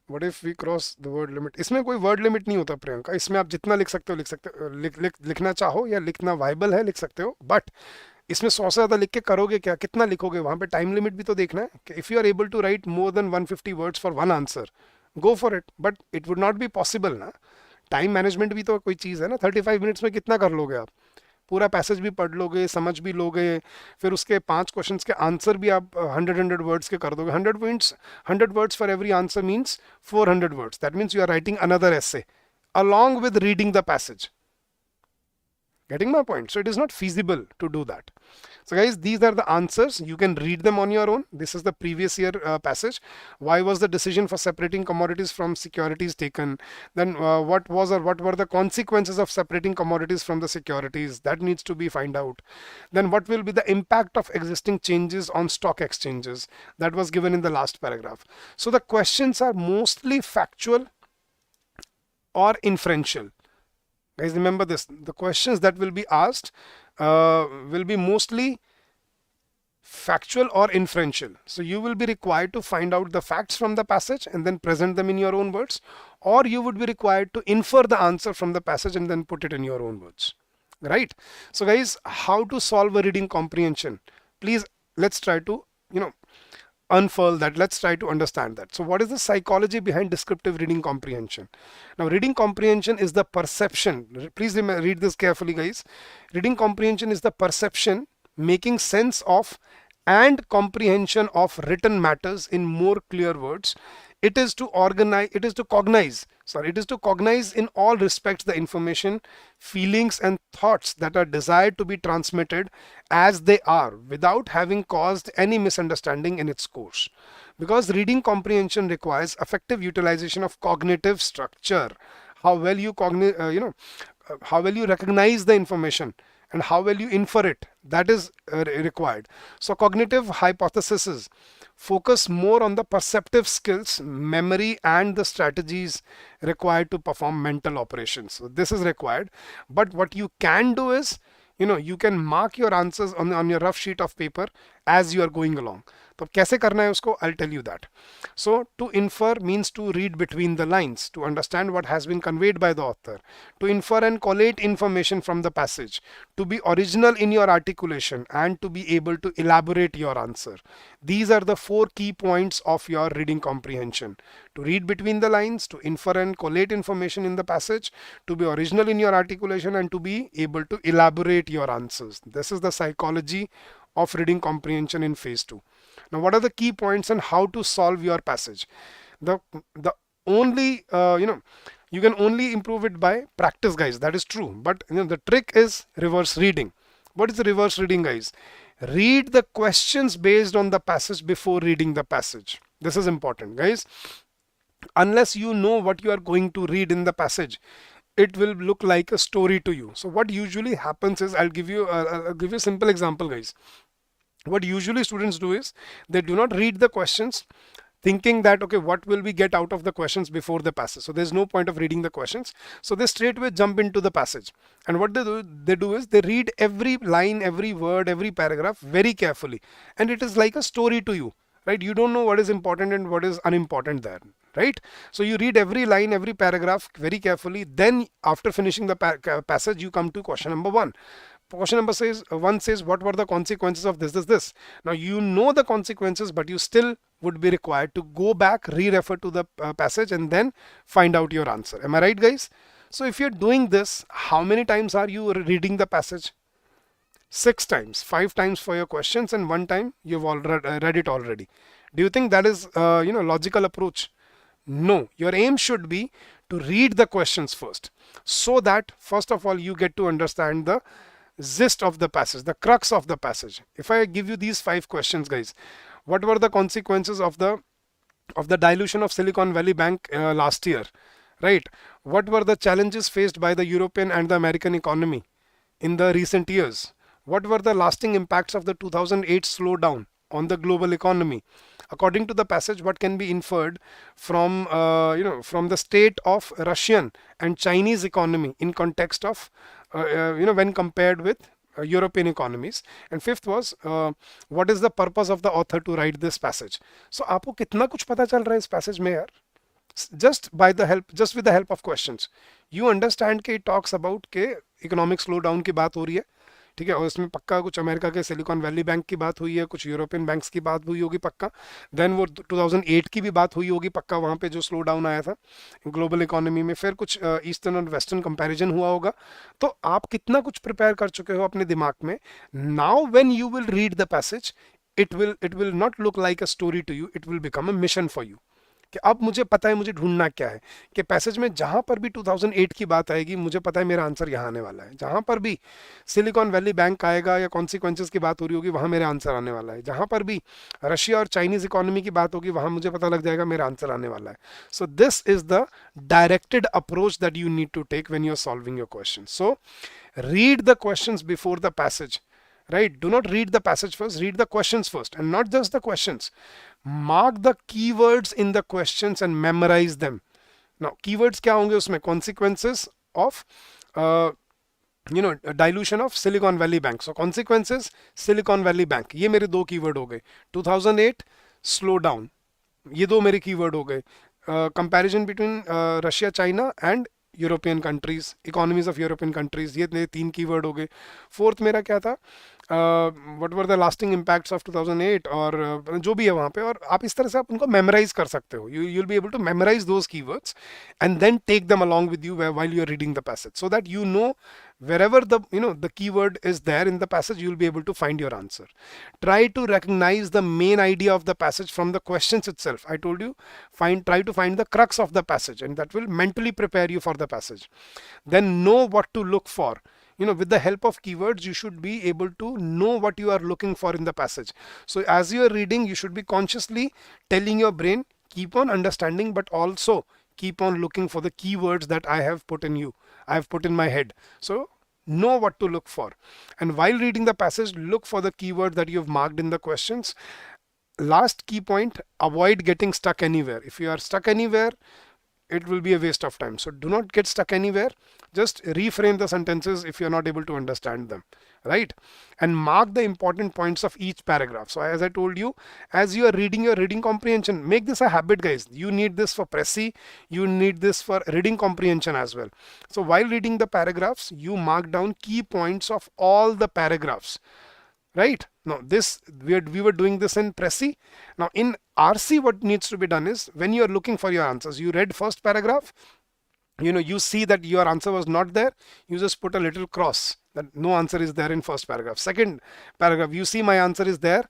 What if we cross the word limit? इसमें कोई word limit नहीं होता प्रियंका, इसमें आप जितना लिख सकते हो लिखना चाहो या लिखना वाइबल है लिख सकते हो, बट इसमें 100 से ज़्यादा लिख के करोगे क्या, कितना लिखोगे, वहाँ पे टाइम लिमिट भी तो देखना है कि if you are able to write more than 150 words for one answer, go for it, but it would not be possible ना. टाइम मैनेजमेंट भी तो कोई चीज़ है ना. 35 मिनट्स में कितना कर लोगे आप? पूरा पैसेज भी पढ़ लोगे, समझ भी लोगे, फिर उसके 5 क्वेश्चंस के आंसर भी आप 100 वर्ड्स के कर दोगे. 100 words for every answer means 400 words. That means you are writing another essay along with reading the passage. Getting my point? So it is not feasible to do that. So guys, these are the answers. You can read them on your own. This is the previous year passage. Why was the decision for separating commodities from securities taken? Then what were the consequences of separating commodities from the securities? That needs to be found out. Then what will be the impact of existing changes on stock exchanges? That was given in the last paragraph. So the questions are mostly factual or inferential. Guys, remember this, the questions that will be asked will be mostly factual or inferential. So you will be required to find out the facts from the passage and then present them in your own words, or you would be required to infer the answer from the passage and then put it in your own words, right? So guys, how to solve a reading comprehension? Please, let's try to, unfurl that. Let's try to understand that. So what is the psychology behind descriptive reading comprehension? Now, reading comprehension is the perception. Please read this carefully, guys. Reading comprehension is the perception, making sense of, and comprehension of written matters in more clear words. It is to cognize in all respects the information, feelings and thoughts that are desired to be transmitted as they are without having caused any misunderstanding in its course. Because reading comprehension requires effective utilization of cognitive structure. How well you how well you recognize the information and how well you infer it, that is required. So cognitive hypotheses focus more on the perceptive skills, memory and the strategies required to perform mental operations. So this is required. But what you can do is, you can mark your answers on your rough sheet of paper as you are going along. तो कैसे करना है उसको, I'll tell you that. So to infer means to read between the lines, to understand what has been conveyed by the author, to infer and collate information from the passage, to be original in your articulation and to be able to elaborate your answer. These are the 4 key points of your reading comprehension: to read between the lines, to infer and collate information in the passage, to be original in your articulation and to be able to elaborate your answers. This is the psychology of reading comprehension in phase 2. Now, what are the key points and how to solve your passage? The only you can only improve it by practice, guys. That is true. But the trick is reverse reading. What is the reverse reading, guys? Read the questions based on the passage before reading the passage. This is important, guys. Unless you know what you are going to read in the passage, it will look like a story to you. So what usually happens is, I'll give you a simple example, guys. What usually students do is they do not read the questions thinking that, okay, what will we get out of the questions before the passage? So there's no point of reading the questions. So they straight away jump into the passage. And what they do is they read every line, every word, every paragraph very carefully. And it is like a story to you, right? You don't know what is important and what is unimportant there, right? So you read every line, every paragraph very carefully. Then after finishing the passage, you come to question number 1. Question number 1 says, what were the consequences of this? Now you know the consequences, but you still would be required to go back, re-refer to the passage and then find out your answer. Am I right, guys? So if you're doing this, how many times are you reading the passage? 6 times, 5 times for your questions and 1 time you've already read it already. Do you think that is logical approach? No, your aim should be to read the questions first, so that first of all you get to understand the gist of the passage, the crux of the passage. If I give you these 5 questions, guys, what were the consequences of the dilution of Silicon Valley Bank last year, right? What were the challenges faced by the European and the American economy in the recent years? What were the lasting impacts of the 2008 slowdown on the global economy? According to the passage, what can be inferred from from the state of Russian and Chinese economy in context of when compared with European economies? And 5th was what is the purpose of the author to write this passage? So आपको कितना कुछ पता चल रहा है इस passage में यार? Just with the help of questions, you understand कि it talks about के economic slowdown की बात हो रही है, ठीक है, और इसमें पक्का कुछ अमेरिका के सिलिकॉन वैली बैंक की बात हुई है, कुछ यूरोपियन बैंक्स की बात हुई होगी पक्का, देन वो 2008 की भी बात हुई होगी पक्का, वहाँ पे जो स्लो डाउन आया था ग्लोबल इकोनॉमी में, फिर कुछ ईस्टर्न और वेस्टर्न कंपैरिजन हुआ होगा. तो आप कितना कुछ प्रिपेयर कर चुके हो अपने दिमाग में. Now when you will read the passage, it will not look like a story to you, it will become a mission for you. कि अब मुझे पता है मुझे ढूंढना क्या है, कि पैसेज में जहां पर भी 2008 की बात आएगी मुझे पता है मेरा आंसर यहाँ आने वाला है, जहां पर भी सिलिकॉन वैली बैंक आएगा या कॉन्सिक्वेंसेस की बात हो रही होगी वहां मेरा आंसर आने वाला है, जहां पर भी रशिया और चाइनीज इकोनॉमी की बात होगी वहां मुझे पता लग जाएगा मेरा आंसर आने वाला है. So this is the directed approach that you need to take when you are solving your question. So read the questions before the passage. Right? Do not read the passage first, read the questions first, and not just the questions. Mark the keywords in the questions and memorize them. Now, keywords क्या होंगे उसमें? Consequences of dilution of Silicon Valley Bank. So consequences, Silicon Valley Bank. ये मेरे दो keyword हो गए. 2008 slow down, ये दो मेरे कीवर्ड हो गए. Comparison between Russia, China and European countries, economies of European countries, ये मेरे तीन कीवर्ड हो गए. फोर्थ मेरा क्या था, what were the lasting impacts of 2008, और जो भी है वहाँ पे. और आप इस तरह से आप उनको मेमोराइज कर सकते हो. You will be able to memorise those keywords and then take them along with you while you're reading the passage, so that you know wherever the keyword is there in the passage, you'll be able to find your answer. Try to recognize the main idea of the passage from the questions itself. I told you, try to find the crux of the passage, and that will mentally prepare you for the passage. Then know what to look for. With the help of keywords, you should be able to know what you are looking for in the passage. So as you are reading, you should be consciously telling your brain, keep on understanding, but also keep on looking for the keywords that I have put in my head. So know what to look for. And while reading the passage, look for the keyword that you have marked in the questions. Last key point, avoid getting stuck anywhere. If you are stuck anywhere, it will be a waste of time. So do not get stuck anywhere. Just reframe the sentences if you're not able to understand them, right? And mark the important points of each paragraph. So as I told you, as you are reading your reading comprehension, make this a habit, guys. You need this for Pressy, you need this for reading comprehension as well. So while reading the paragraphs, you mark down key points of all the paragraphs, right? Now this we were doing this in Pressy. Now in RC, what needs to be done is, when you are looking for your answers, you read first paragraph, you see that your answer was not there, you just put a little cross that no answer is there in first paragraph. Second paragraph, you see my answer is there,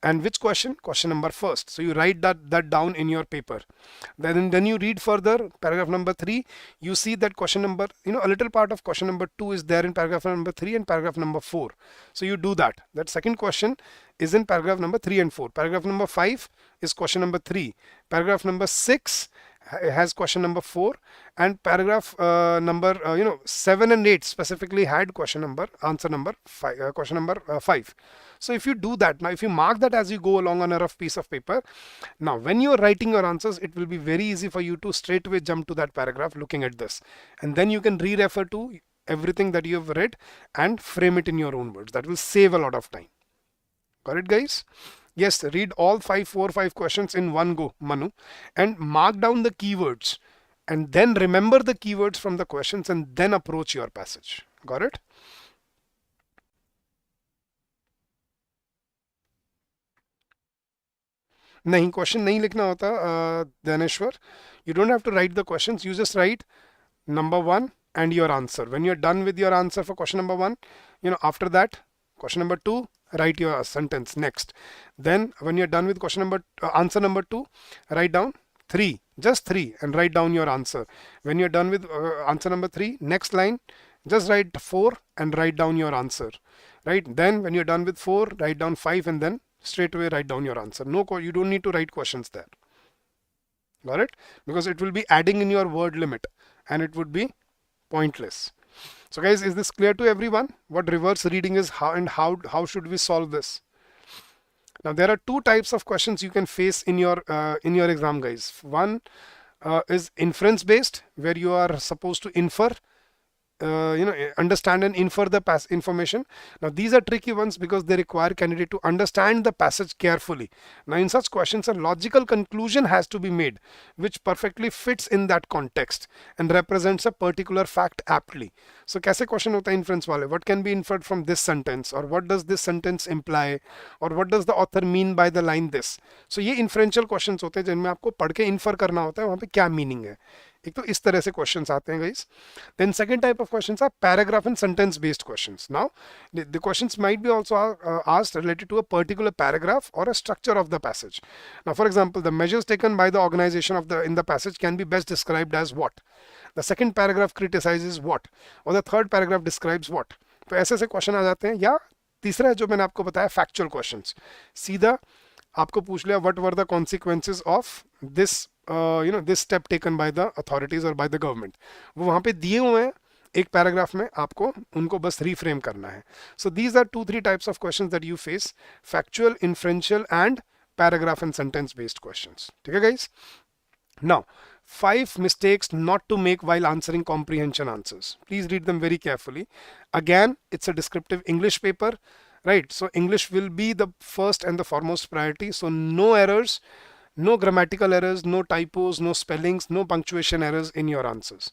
and which question number first, so you write that down in your paper. Then you read further, paragraph number 3, you see that question number, a little part of question number 2 is there in paragraph number 3 and paragraph number 4. So you do that second question is in paragraph number 3 and 4. Paragraph number 5 is question number 3. Paragraph number 6 has question number 4, and paragraph number 7 and 8 specifically had answer number 5, question number 5. So if you do that, now if you mark that as you go along on a rough piece of paper, now when you are writing your answers, it will be very easy for you to straight away jump to that paragraph looking at this, and then you can re-refer to everything that you have read and frame it in your own words. That will save a lot of time. Got it, guys? Yes, read all 4 or 5 questions in one go, Manu, and mark down the keywords, and then remember the keywords from the questions, and then approach your passage. Got it? नहीं, question नहीं लिखना होता Dhaneshwar. You don't have to write the questions. You just write number 1 and your answer. When you're done with your answer for question number 1, after that, question number 2, write your sentence next. Then when you're done with answer number 2, write down 3, just 3, and write down your answer. When you're done with answer number 3, next line, just write 4 and write down your answer, right? Then when you're done with 4, write down 5, and then straight away write down your answer. No, you don't need to write questions there. Got it? Because it will be adding in your word limit, and it would be pointless. So guys, is this clear to everyone? What reverse reading is, how should we solve this? Now there are 2 types of questions you can face in your exam, guys. One is inference based, where you are supposed to infer, understand and infer the information. Now these are tricky ones because they require candidate to understand the passage carefully. Now in such questions, a logical conclusion has to be made which perfectly fits in that context and represents a particular fact aptly. So कैसे question होता है inference वाले? What can be inferred from this sentence, or what does this sentence imply, or what does the author mean by the line this? So ये inferential questions होते हैं जिनमें आपको पढ़ के infer करना होता है वहाँ पे क्या meaning है. एक तो इस तरह से क्वेश्चंस आते हैं, guys. Then second type of questions are paragraph and sentence based questions. Now the questions might be also asked related to a particular paragraph or a structure of the passage. Now for example, the measures taken by the organization in the passage can be best described as what? The second paragraph criticizes what? Or the third paragraph describes what? तो ऐसे ऐसे question आ जाते हैं. या तीसरा है जो मैंने आपको बताया, फैक्चुअल क्वेश्चंस. सीधा आपको पूछ लिया what were the consequences of this this step taken by the authorities or by the government. वो वहाँ पे दिए हुए हैं एक पैराग्राफ में, आपको उनको बस reframe करना है. So these are 2-3 types of questions that you face: factual, inferential, and paragraph and sentence based questions. ठीक है guys? Now 5 mistakes not to make while answering comprehension answers. Please read them very carefully. Again, it's a descriptive English paper, right? So English will be the first and the foremost priority. So no errors, no grammatical errors, no typos, no spellings, no punctuation errors in your answers.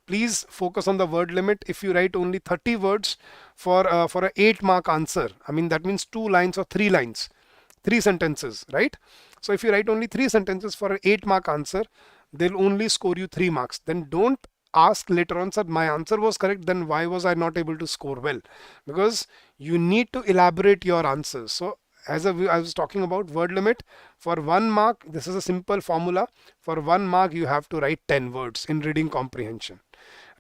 Please focus on the word limit. If you write only 30 words for a 8-mark answer, I mean that means 2 lines or 3 lines, 3 sentences, right? So if you write only 3 sentences for an 8-mark answer, they'll only score you 3 marks. Then don't ask later on, sir, my answer was correct, then why was I not able to score well? Because you need to elaborate your answers. So I was talking about word limit, for 1 mark, this is a simple formula. For 1 mark, you have to write 10 words in reading comprehension,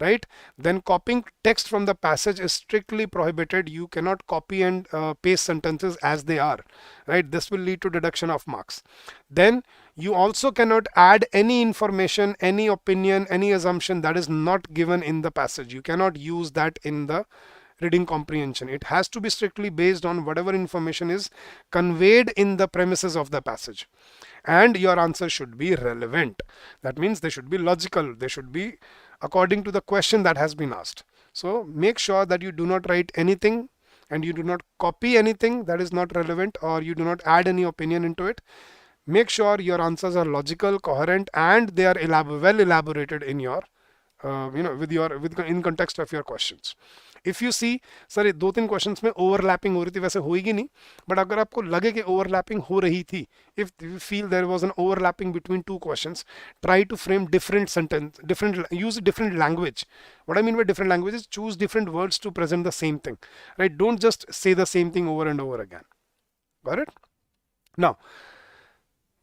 right? Then copying text from the passage is strictly prohibited. You cannot copy and paste sentences as they are, right? This will lead to deduction of marks. Then you also cannot add any information, any opinion, any assumption that is not given in the passage. You cannot use that in the reading comprehension. It has to be strictly based on whatever information is conveyed in the premises of the passage. And your answer should be relevant. That means they should be logical. They should be according to the question that has been asked. So make sure that you do not write anything and you do not copy anything that is not relevant, or you do not add any opinion into it. Make sure your answers are logical, coherent, and they are well elaborated in your in context of your questions. If you see, sir 2-3 questions में overlapping हो रही थी, वैसे होगी नहीं, but अगर आपको लगे कि ओवरलैपिंग हो रही थी, if you feel there was an overlapping between 2 questions, try to frame different sentence, use different language. What I mean by different language is choose different words to present the same thing, right? Don't just say the same thing over and over again. Got it? Now,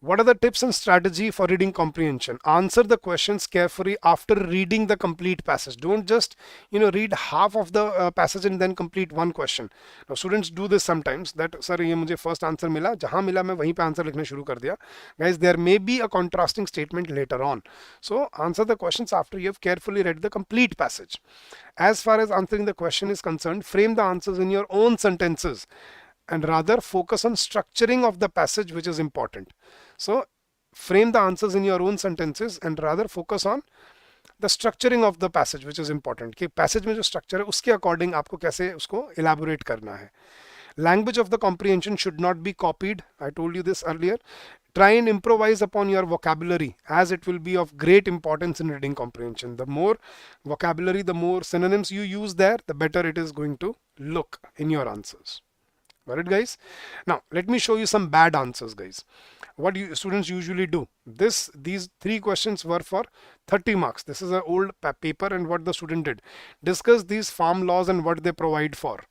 what are the tips and strategy for reading comprehension? Answer the questions carefully after reading the complete passage. Don't just read half of the passage and then complete one question. Now students do this sometimes, that sir ये मुझे first answer मिला, जहाँ मिला मैं वहीं पे answer लिखना शुरू कर दिया. Guys, there may be a contrasting statement later on. So answer the questions after you have carefully read the complete passage. As far as answering the question is concerned, frame the answers in your own sentences, and rather focus on structuring of the passage, which is important. So frame the answers in your own sentences and rather focus on the structuring of the passage, which is important. कि passage में जो structure है उसके according आपको कैसे उसको elaborate करना है. Language of the comprehension should not be copied. I told you this earlier. Try and improvise upon your vocabulary, as it will be of great importance in reading comprehension. The more vocabulary, the more synonyms you use there, the better it is going to look in your answers. Got it, guys? Now let me show you some bad answers, guys. What students usually do. These 3 questions were for 30 marks. This is an old paper, and what the student did. Discuss these farm laws and what they provide for.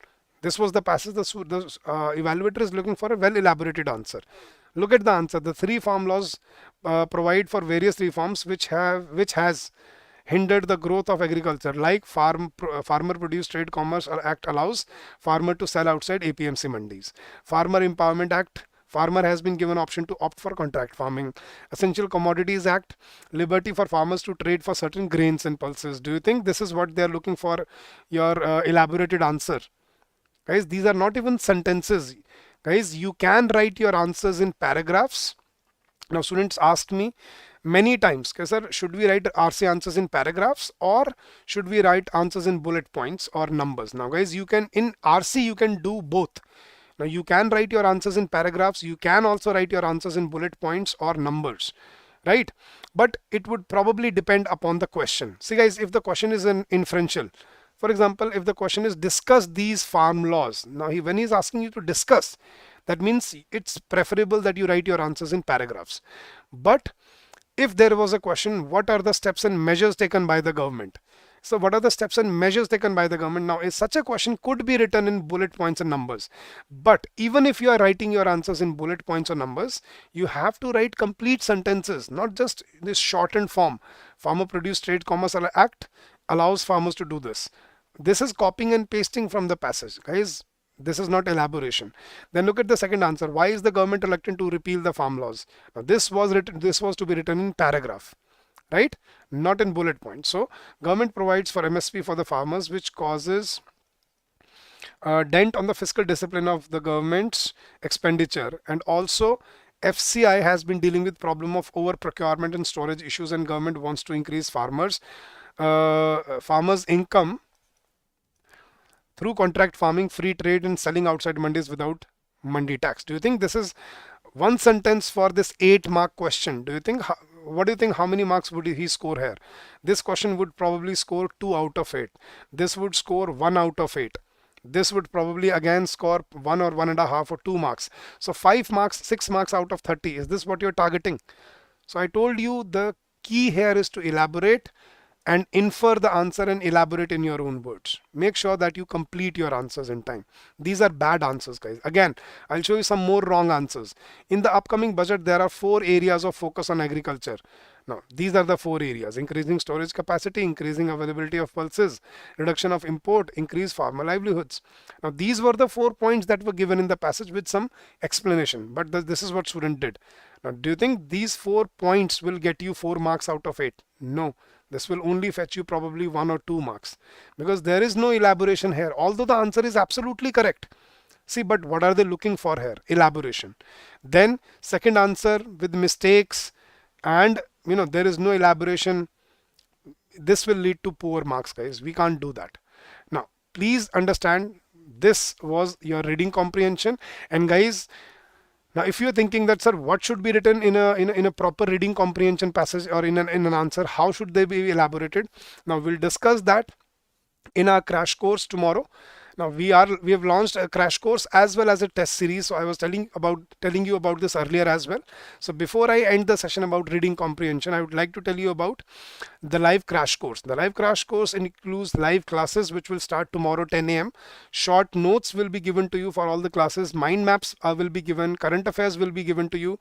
This was the passage. The evaluator is looking for a well elaborated answer. Look at the answer. The 3 farm laws provide for various reforms which has hindered the growth of agriculture, like Farmer Produce Trade Commerce Act allows farmer to sell outside APMC mandis. Farmer Empowerment Act, farmer has been given option to opt for contract farming. Essential Commodities Act, liberty for farmers to trade for certain grains and pulses. Do you think this is what they are looking for, your elaborated answer? Guys, these are not even sentences. Guys, you can write your answers in paragraphs. Now students ask me many times, sir, should we write RC answers in paragraphs, or should we write answers in bullet points or numbers? Now guys, you can, in RC you can do both. Now you can write your answers in paragraphs, you can also write your answers in bullet points or numbers, right? But it would probably depend upon the question. See guys, if the question is an inferential, for example, if the question is discuss these farm laws, now when he's asking you to discuss, that means it's preferable that you write your answers in paragraphs. But if there was a question, what are the steps and measures taken by the government? So what are the steps and measures taken by the government? Now, such a question could be written in bullet points and numbers. But even if you are writing your answers in bullet points or numbers, you have to write complete sentences, not just this shortened form. Farmer Produce Trade Commerce Act allows farmers to do this. This is copying and pasting from the passage. Guys, this is not elaboration. Then look at the second answer. Why is the government elected to repeal the farm laws? Now this was to be written in paragraph, right? Not in bullet points. So government provides for MSP for the farmers, which causes a dent on the fiscal discipline of the government's expenditure, and also FCI has been dealing with problem of over procurement and storage issues, and government wants to increase farmers income through contract farming, free trade, and selling outside mandis without mandi tax. Do you think this is one sentence for this 8-mark question? Do you think, what do you think, how many marks would he score here? This question would probably score 2 out of 8. This would score 1 out of 8. This would probably again score 1 or 1.5 or 2 marks. So 5 marks, 6 marks out of 30. Is this what you're targeting? So I told you the key here is to elaborate and infer the answer and elaborate in your own words. Make sure that you complete your answers in time. These are bad answers, guys. Again, I'll show you some more wrong answers. In the upcoming budget, there are 4 areas of focus on agriculture. Now, these are the 4 areas: increasing storage capacity, increasing availability of pulses, reduction of import, increase farmer livelihoods. Now, these were the 4 points that were given in the passage with some explanation, but this is what student did. Now, do you think these 4 points will get you 4 marks out of 8? No. This will only fetch you probably 1 or 2 marks, because there is no elaboration here, although the answer is absolutely correct. See, but what are they looking for here? Elaboration. Then second answer with mistakes, and there is no elaboration. This will lead to poor marks, guys. We can't do that. Now, please understand, this was your reading comprehension. And guys, now, if you're thinking that, sir, what should be written in a proper reading comprehension passage or in an answer, how should they be elaborated? Now, we'll discuss that in our crash course tomorrow. Now, we have launched a crash course as well as a test series. So I was telling you about this earlier as well. So before I end the session about reading comprehension, I would like to tell you about the live crash course. The live crash course includes live classes which will start tomorrow 10 a.m. Short notes will be given to you for all the classes. Mind maps will be given. Current affairs will be given to you.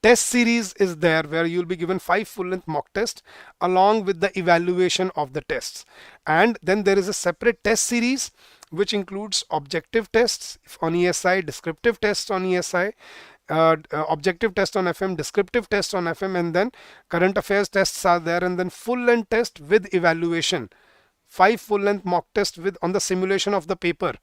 Test series is there where you'll be given 5 full-length mock tests along with the evaluation of the tests. And then there is a separate test series which includes objective tests on ESI, descriptive tests on ESI, objective test on FM, descriptive test on FM, and then current affairs tests are there, and then full-length test with evaluation. 5 full-length mock tests on the simulation of the paper,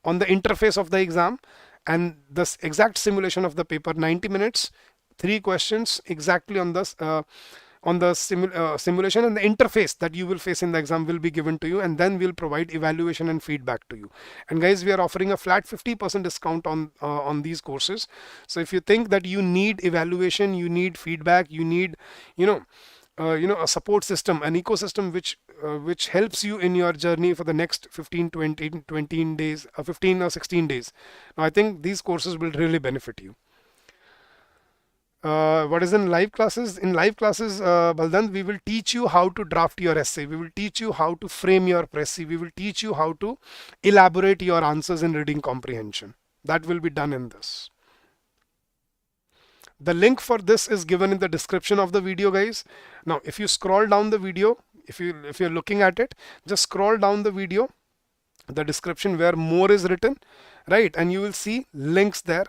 on the interface of the exam, and the exact simulation of the paper, 90 minutes, 3 questions exactly on the simulation, and the interface that you will face in the exam will be given to you, and then we'll provide evaluation and feedback to you. And guys, we are offering a flat 50% discount on these courses. So if you think that you need evaluation, you need feedback, you need a support system, an ecosystem which helps you in your journey for the next 15 days, 15 or 16 days. Now, I think these courses will really benefit you. What is in live classes? In live classes, Baldan, we will teach you how to draft your essay. We will teach you how to frame your Pressy. We will teach you how to elaborate your answers in reading comprehension. That will be done in this. The link for this is given in the description of the video, guys. Now, if you scroll down the video, if you're looking at it, just scroll down the video, the description where more is written, right? And you will see links there.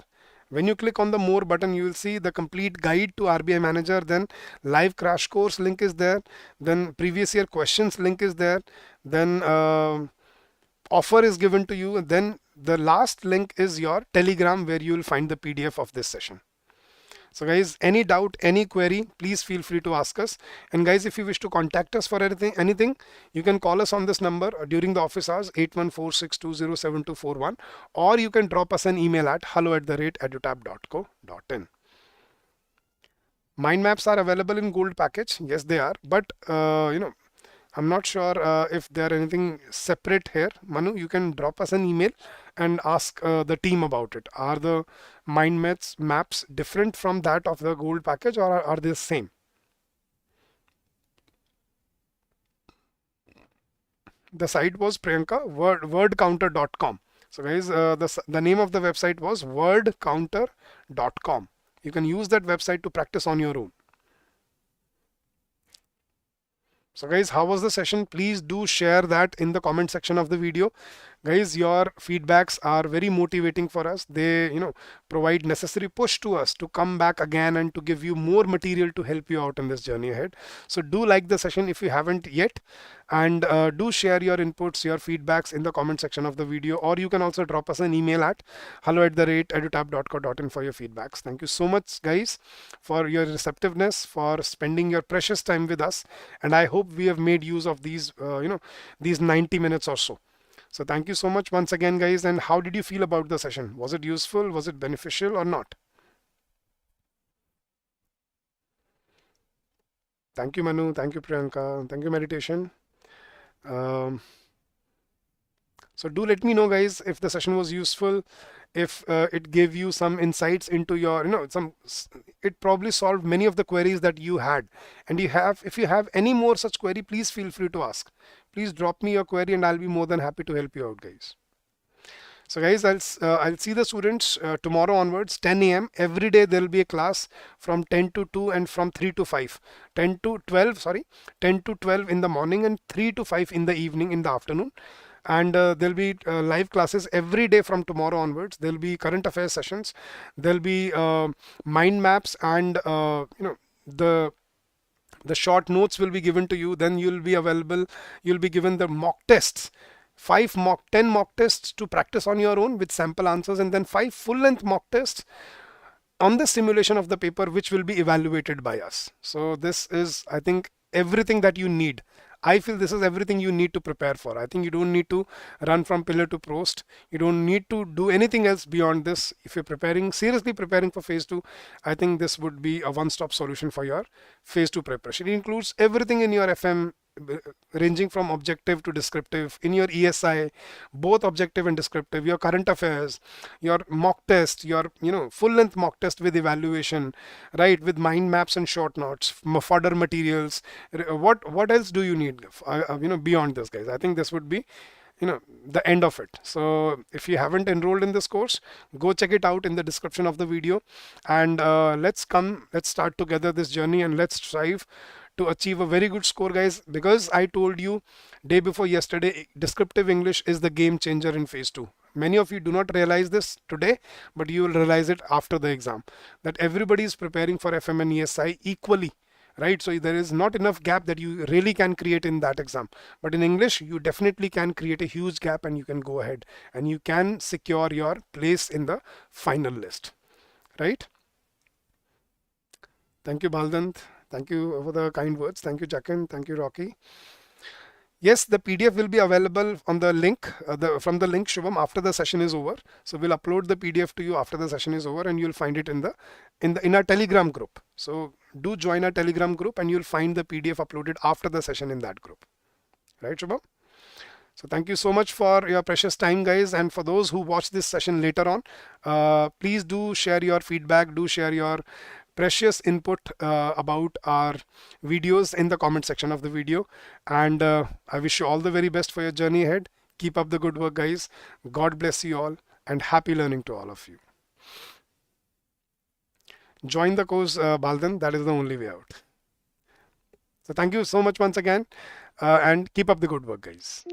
When you click on the more button, you will see the complete guide to RBI Manager, then live crash course link is there, then previous year questions link is there, then offer is given to you, and then the last link is your Telegram where you will find the PDF of this session. So guys, any doubt, any query, please feel free to ask us. And guys, if you wish to contact us for anything, you can call us on this number during the office hours, 8146207241, or you can drop us an email at hello@edutap.co.in. Mind maps are available in gold package. Yes, they are. But, I'm not sure if there are anything separate here. Manu, you can drop us an email and ask the team about it. Are the mind maps different from that of the gold package, or are they the same? The site was Priyanka, wordcounter.com. So guys, the name of the website was wordcounter.com. You can use that website to practice on your own. So guys, how was the session? Please do share that in the comment section of the video. Guys, your feedbacks are very motivating for us. They, provide necessary push to us to come back again and to give you more material to help you out in this journey ahead. So do like the session if you haven't yet, and do share your inputs, your feedbacks in the comment section of the video, or you can also drop us an email at hello@edutap.co.in for your feedbacks. Thank you so much, guys, for your receptiveness, for spending your precious time with us, and I hope we have made use of these, these 90 minutes or so. So thank you so much once again, guys. And how did you feel about the session? Was it useful? Was it beneficial or not? Thank you, Manu. Thank you, Priyanka. Thank you, Meditation. Um, so do let me know, guys, if the session was useful, if it gave you some insights into your, it probably solved many of the queries that you had. And if you have any more such query, please feel free to ask. Please drop me your query and I'll be more than happy to help you out, guys. So guys, I'll see the students tomorrow onwards, 10 a.m. Every day there will be a class from 10 to 2 and from 3 to 5. 10 to 12, sorry, 10 to 12 in the morning and 3 to 5 in the evening, in the afternoon. And there'll be live classes every day from tomorrow onwards. There'll be current affairs sessions. There'll be mind maps, and the short notes will be given to you. Then you'll be given the mock tests, 10 mock tests to practice on your own with sample answers, and then 5 full-length mock tests on the simulation of the paper, which will be evaluated by us. So this is, I think, everything that you need. I feel this is everything you need to prepare for. I think you don't need to run from pillar to post. You don't need to do anything else beyond this. If you're seriously preparing for phase 2, I think this would be a one-stop solution for your phase 2 preparation. It includes everything in your FM, ranging from objective to descriptive, in your ESI, both objective and descriptive, your current affairs, your mock test, your full length mock test with evaluation, right, with mind maps and short notes, fodder materials. What else do you need beyond this, guys? I think this would be the end of it. So if you haven't enrolled in this course, go check it out in the description of the video, and let's start together this journey, and let's strive to achieve a very good score, guys, because I told you day before yesterday, descriptive English is the game changer in phase 2. Many of you do not realize this today, but you will realize it after the exam, that everybody is preparing for FM and ESI equally, right? So there is not enough gap that you really can create in that exam, but in English you definitely can create a huge gap, and you can go ahead and you can secure your place in the final list, right? Thank you, Baldant. Thank you for the kind words. Thank you, Jacken. Thank you, Rocky. Yes, the PDF will be available on the link, from the link, Shubham, after the session is over. So we'll upload the PDF to you after the session is over, and you'll find it in our Telegram group. So do join our Telegram group, and you'll find the PDF uploaded after the session in that group. Right, Shubham? So thank you so much for your precious time, guys. And for those who watch this session later on, please do share your feedback, do share your precious input about our videos in the comment section of the video. And I wish you all the very best for your journey ahead. Keep up the good work, guys. God bless you all, and happy learning to all of you. Join the course, Baldan. That is the only way out. So thank you so much once again, and keep up the good work, guys.